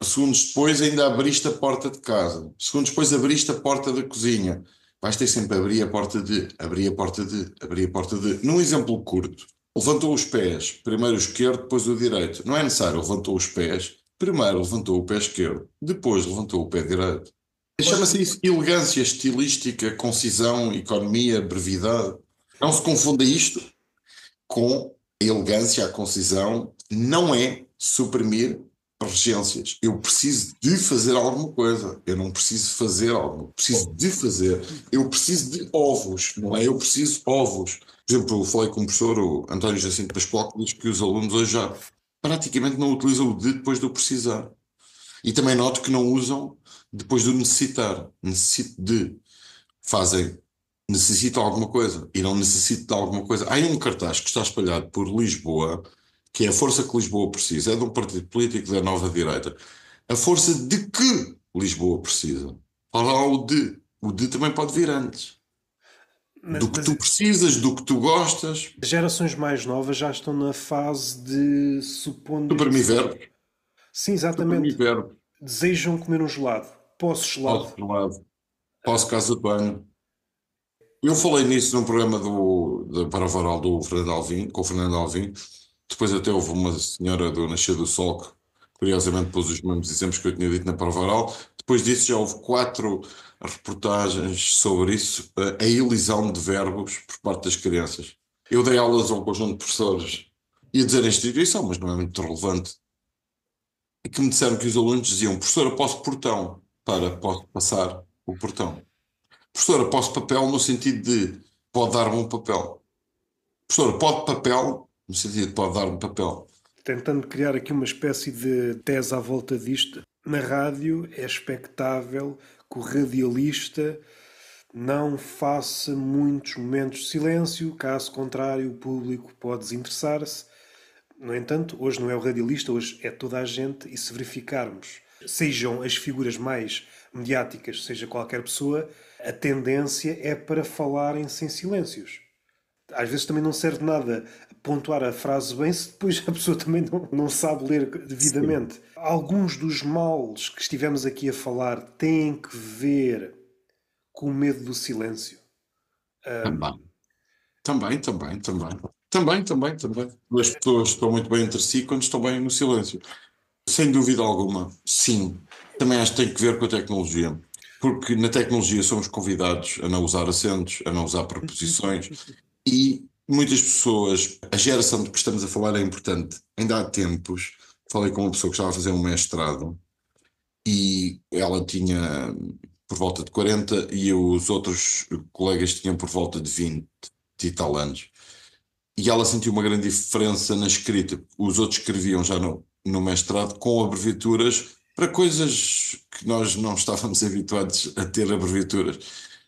Speaker 2: segundos depois ainda abriste a porta de casa, segundos depois abriste a porta da cozinha. Vais ter sempre abrir a porta de, abrir a porta de, abrir a porta de. Num exemplo curto, levantou os pés, primeiro o esquerdo, depois o direito. Não é necessário, levantou os pés, primeiro levantou o pé esquerdo, depois levantou o pé direito. Chama-se isso elegância estilística, concisão, economia, brevidade. Não se confunda isto com a elegância, a concisão, não é suprimir regências. Eu preciso de fazer alguma coisa. Eu não preciso fazer algo. Preciso de fazer. Eu preciso de ovos, não é? Eu preciso ovos. Por exemplo, eu falei com o professor o António Jacinto Pascoal que diz que os alunos hoje já praticamente não utilizam o de depois do precisar. E também noto que não usam depois do necessitar. Necessito de. Fazem necessitam de alguma coisa e não necessito de alguma coisa. Há aí um cartaz que está espalhado por Lisboa, que é a força que Lisboa precisa, é de um partido político da nova direita. A força de que Lisboa precisa. Fala lá o de. O de também pode vir antes.
Speaker 1: Mas,
Speaker 2: Do que
Speaker 1: mas
Speaker 2: tu precisas, do que tu gostas.
Speaker 1: as gerações mais novas já estão na fase de, supondo
Speaker 2: Super
Speaker 1: que
Speaker 2: me
Speaker 1: seja.
Speaker 2: verbo.
Speaker 1: Sim,
Speaker 2: Super me
Speaker 1: exatamente.
Speaker 2: verbo.
Speaker 1: Desejam comer um gelado. Posso gelado?
Speaker 2: Posso de lado. Posso casa de banho. Eu falei nisso num programa da Paravaral do Fernando Alvim, com o Fernando Alvim. Depois até houve uma senhora do Nascer do Sol que, curiosamente, pôs os mesmos exemplos que eu tinha dito na Paravaral. Depois disso já houve 4 reportagens sobre isso, a elisão de verbos por parte das crianças. Eu dei aulas a um conjunto de professores, ia dizer a instituição, mas não é muito relevante, e que me disseram que os alunos diziam, professora, posso portão? Para, posso passar o portão. Professora, posso papel no sentido de pode dar-me um papel. Professora, pode papel no sentido de pode dar-me papel.
Speaker 1: Tentando criar aqui uma espécie de tese à volta disto. Na rádio é expectável que o radialista não faça muitos momentos de silêncio, caso contrário, o público pode desinteressar-se. No entanto, hoje não é o radialista, hoje é toda a gente, e se verificarmos, sejam as figuras mais mediáticas, seja qualquer pessoa, a tendência é para falarem sem silêncios. Às vezes também não serve de nada pontuar a frase bem se depois a pessoa também não sabe ler
Speaker 2: Sim.
Speaker 1: devidamente. Alguns dos males que estivemos aqui a falar têm que ver com o medo do silêncio.
Speaker 2: Também. Também, também, também. Também, também, também. As pessoas estão muito bem entre si quando estão bem no silêncio. Sem dúvida alguma, sim. Também acho que tem que ver com a tecnologia. Porque na tecnologia somos convidados a não usar acentos, a não usar preposições e muitas pessoas, a geração de que estamos a falar é importante. Ainda há tempos, falei com uma pessoa que estava a fazer um mestrado e ela tinha por volta de 40 e os outros colegas tinham por volta de 20 e tal anos. E ela sentiu uma grande diferença na escrita. Os outros escreviam já no mestrado com abreviaturas para coisas que nós não estávamos habituados a ter abreviaturas.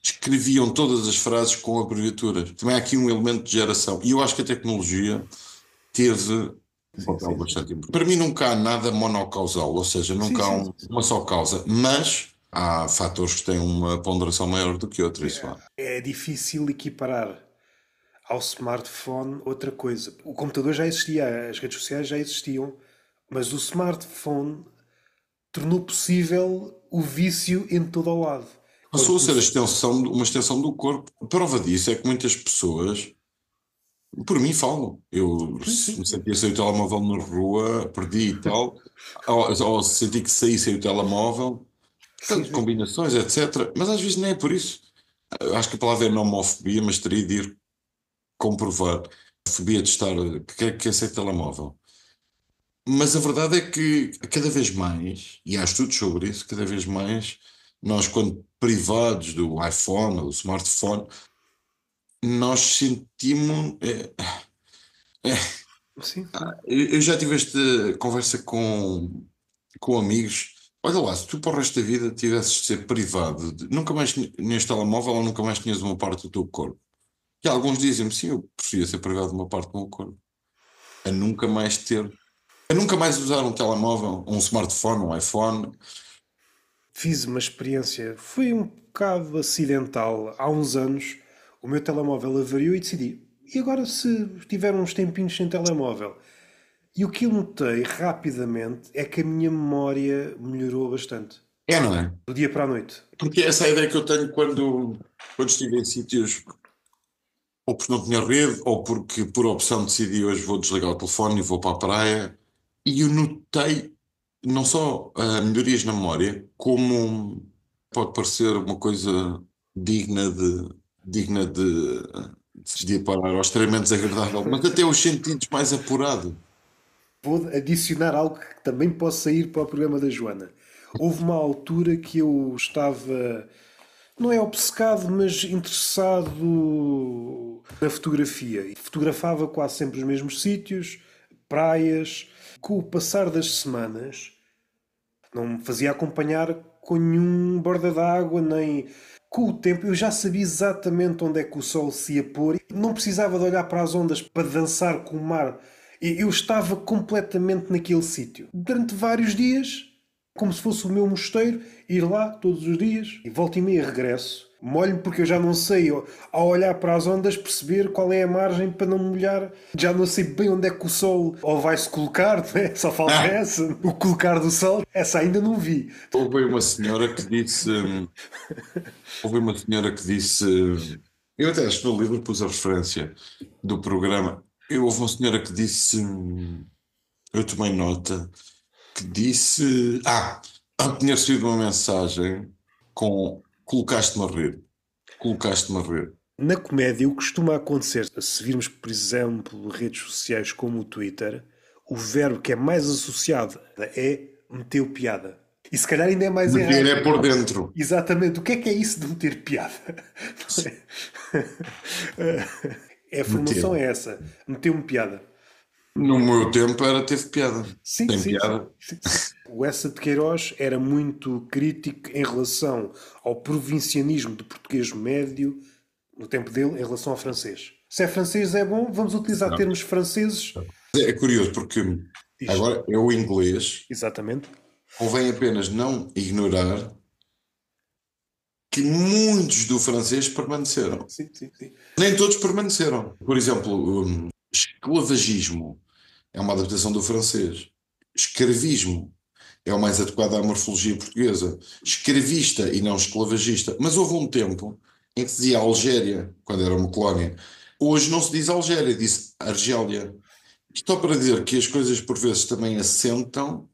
Speaker 2: Escreviam todas as frases com abreviaturas. Também há aqui um elemento de geração. E eu acho que a tecnologia teve um
Speaker 1: Sim,
Speaker 2: papel
Speaker 1: sim, sim.
Speaker 2: bastante importante. Para mim nunca há nada monocausal, ou seja,
Speaker 1: Sim,
Speaker 2: nunca há
Speaker 1: sim.
Speaker 2: uma só causa, mas há fatores que têm uma ponderação maior do que outra, isso há.
Speaker 1: É difícil equiparar ao smartphone outra coisa. O computador já existia, as redes sociais já existiam, mas o smartphone tornou possível o vício em todo o lado.
Speaker 2: Passou
Speaker 1: Enquanto
Speaker 2: a
Speaker 1: que
Speaker 2: ser uma extensão do corpo. A prova disso é que muitas pessoas, por mim, falam. Eu
Speaker 1: sim, sim,
Speaker 2: se me
Speaker 1: sim.
Speaker 2: sentia sem o telemóvel na rua, perdi e tal, ou senti que saí sem o telemóvel,
Speaker 1: Sim,
Speaker 2: portanto,
Speaker 1: sim.
Speaker 2: combinações, etc. Mas às vezes nem é por isso. Eu acho que a palavra é nomofobia, mas teria de ir comprovar. A fobia de estar, que é ser telemóvel. Mas a verdade é que cada vez mais, e há estudos sobre isso, cada vez mais, nós, quando privados do iPhone ou do smartphone, nós sentimos.
Speaker 1: Sim, sim.
Speaker 2: Eu já tive esta conversa com amigos. Olha lá, se tu para o resto da vida tivesses de ser privado, nunca mais tinhas telemóvel ou nunca mais tinhas uma parte do teu corpo. E alguns dizem-me, sim, eu preferia ser privado de uma parte do meu corpo, a nunca mais ter, a nunca mais usar um telemóvel, um smartphone, um iPhone.
Speaker 1: Fiz uma experiência, foi um bocado acidental. Há uns anos, o meu telemóvel avariou e decidi. E agora, se tiver uns tempinhos sem telemóvel? E o que eu notei rapidamente é que a minha memória melhorou bastante.
Speaker 2: É, não é?
Speaker 1: Do dia para a noite.
Speaker 2: Porque essa é a ideia que eu tenho quando estive em sítios, ou porque não tinha rede, ou porque por opção decidi hoje vou desligar o telefone e vou para a praia. E eu notei não só melhorias na memória, como pode parecer uma coisa digna de, digna de parar, ou extremamente desagradável, mas até os sentidos mais apurados.
Speaker 1: Vou adicionar algo que também posso sair para o programa da Joana. Houve uma altura que eu estava, não é obcecado, mas interessado na fotografia. E fotografava quase sempre os mesmos sítios, praias. Com o passar das semanas, não me fazia acompanhar com nenhum borda d'água, nem com o tempo. Eu já sabia exatamente onde é que o sol se ia pôr. Não precisava de olhar para as ondas para dançar com o mar. Eu estava completamente naquele sítio. Durante vários dias, como se fosse o meu mosteiro, ir lá todos os dias e volta e meia regresso. Molho porque eu já não sei, ao olhar para as ondas, perceber qual é a margem para não me molhar. Já não sei bem onde é que o sol ou vai se colocar, não é? Só falta
Speaker 2: Ah,
Speaker 1: essa. O colocar do sol, essa ainda não vi.
Speaker 2: houve uma senhora que disse, houve uma senhora que disse, eu até acho que no livro pus a referência do programa. Houve uma senhora que disse, eu tomei nota, que disse, tinha recebido uma mensagem com colocaste-me a rir, colocaste-me a rir.
Speaker 1: Na comédia, o que costuma acontecer, se virmos, por exemplo, redes sociais como o Twitter, o verbo que é mais associado é meteu piada. E se calhar ainda é mais
Speaker 2: Meter
Speaker 1: errado.
Speaker 2: é por dentro.
Speaker 1: Exatamente. O que é isso de meter piada? A
Speaker 2: Meter.
Speaker 1: formação é essa. Meteu-me piada.
Speaker 2: No meu tempo era teve piada.
Speaker 1: Sim,
Speaker 2: Tem
Speaker 1: sim, sim,
Speaker 2: piada.
Speaker 1: sim, sim. O Essa de Queiroz era muito crítico em relação ao provincianismo do português médio no tempo dele em relação ao francês. Se é francês é bom, vamos utilizar
Speaker 2: Não.
Speaker 1: termos franceses.
Speaker 2: É curioso porque
Speaker 1: Diz.
Speaker 2: agora é o inglês,
Speaker 1: Exatamente.
Speaker 2: convém apenas não ignorar que muitos do francês permaneceram.
Speaker 1: Sim, sim, sim.
Speaker 2: Nem todos permaneceram. Por exemplo, esclavagismo é uma adaptação do francês. Escravismo é o mais adequado à morfologia portuguesa. Escravista e não esclavagista. Mas houve um tempo em que se dizia Algéria, quando era uma colónia. Hoje não se diz Algéria, diz Argélia. Isto só para dizer que as coisas por vezes também assentam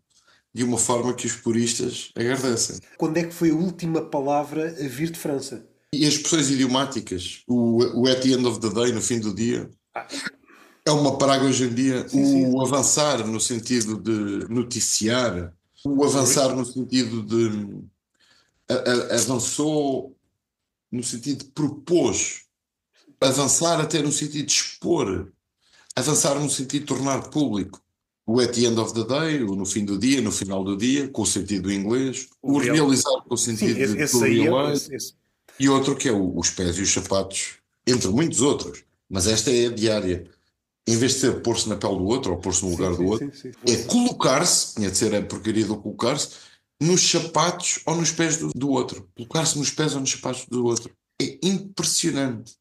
Speaker 2: de uma forma que os puristas agradecem.
Speaker 1: Quando é que foi a última palavra a vir de França?
Speaker 2: E as expressões idiomáticas, o at the end of the day, no fim do dia,
Speaker 1: Ah,
Speaker 2: é uma praga hoje em dia.
Speaker 1: sim, sim.
Speaker 2: O avançar no sentido de noticiar, o avançar no sentido de avançou no sentido de propôs, avançar até no sentido de expor, avançar no sentido de tornar público. O at the end of the day, o no fim do dia, no final do dia, com o sentido do inglês,
Speaker 1: O
Speaker 2: o
Speaker 1: real.
Speaker 2: realizar com o
Speaker 1: Sim,
Speaker 2: sentido de
Speaker 1: esse
Speaker 2: to
Speaker 1: aí é.
Speaker 2: realize, e outro que é os pés e os sapatos, entre muitos outros. Mas esta é a diária. Em vez de ser pôr-se na pele do outro ou pôr-se no
Speaker 1: Sim,
Speaker 2: lugar do
Speaker 1: sim,
Speaker 2: outro,
Speaker 1: sim, sim.
Speaker 2: é colocar-se, tinha de ser a porcaria do colocar-se, nos sapatos ou nos pés do outro. Colocar-se nos pés ou nos sapatos do outro. É impressionante.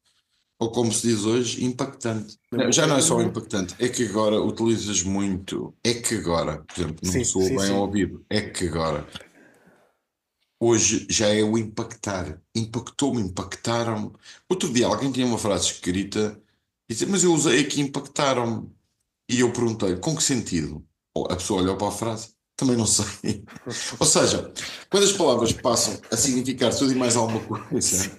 Speaker 2: Ou como se diz hoje, impactante. Não, já não é só impactante, é que agora utilizas muito. É que agora, por exemplo, não me
Speaker 1: Sim,
Speaker 2: soa
Speaker 1: sim,
Speaker 2: bem ao
Speaker 1: sim.
Speaker 2: ouvido. É que agora. Hoje já é o impactar. Impactou-me, impactaram-me. Outro dia alguém tinha uma frase escrita e dizia, mas eu usei aqui impactaram-me. E eu perguntei, com que sentido? A pessoa olhou para a frase, Também não sei. Ou seja, quando as palavras passam a significar tudo e mais alguma coisa,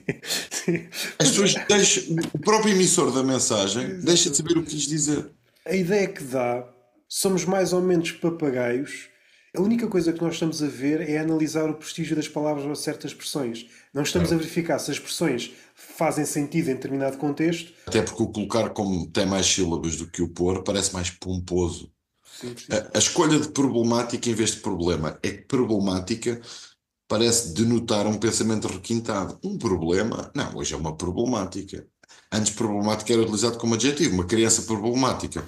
Speaker 1: Sim.
Speaker 2: as
Speaker 1: Mas
Speaker 2: pessoas deixam, o próprio emissor da mensagem deixa de
Speaker 1: exatamente.
Speaker 2: saber o que lhes dizer.
Speaker 1: A ideia que dá, somos mais ou menos papagaios. A única coisa que nós estamos a ver é analisar o prestígio das palavras ou certas expressões. Não estamos a
Speaker 2: Certo.
Speaker 1: verificar se as expressões fazem sentido em determinado contexto.
Speaker 2: Até porque o colocar como tem mais sílabas do que o pôr parece mais pomposo.
Speaker 1: Sim, sim.
Speaker 2: A escolha de problemática em vez de problema é que problemática parece denotar um pensamento requintado. Um problema, não, hoje é uma problemática. Antes problemática era utilizado como adjetivo, uma criança problemática.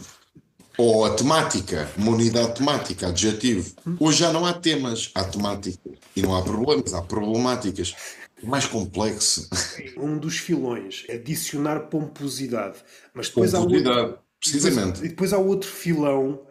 Speaker 2: Ou a temática, uma unidade temática, adjetivo. Hoje já não há temas, há temáticas. E não há problemas, há problemáticas. É mais complexo.
Speaker 1: Um dos filões é adicionar pomposidade. Mas depois há outro.
Speaker 2: Pomposidade, precisamente.
Speaker 1: E depois há outro filão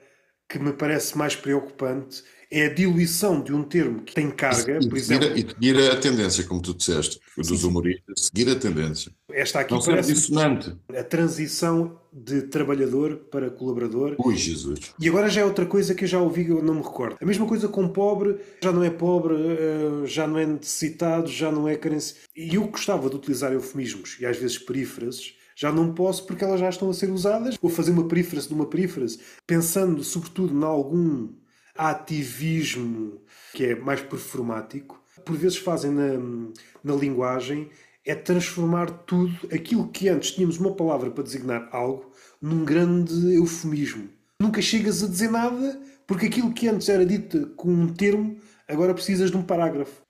Speaker 1: que me parece mais preocupante. É a diluição de um termo que tem carga, por
Speaker 2: E
Speaker 1: exemplo.
Speaker 2: seguir a tendência, como tu disseste,
Speaker 1: Sim,
Speaker 2: dos
Speaker 1: sim.
Speaker 2: humoristas, seguir a tendência.
Speaker 1: Esta aqui
Speaker 2: Não ser
Speaker 1: parece
Speaker 2: dissonante.
Speaker 1: a transição de trabalhador para colaborador.
Speaker 2: Ui, Jesus.
Speaker 1: E agora já é outra coisa que eu já ouvi, eu não me recordo. A mesma coisa com pobre, já não é pobre, já não é necessitado, já não é carência. E eu gostava de utilizar eufemismos e às vezes perífrases. Já não posso porque elas já estão a ser usadas. Vou fazer uma perífrase de uma perífrase, pensando sobretudo em algum ativismo que é mais performático. Por vezes fazem na linguagem é transformar tudo, aquilo que antes tínhamos uma palavra para designar algo, num grande eufemismo. Nunca chegas a dizer nada porque aquilo que antes era dito com um termo, agora precisas de um parágrafo.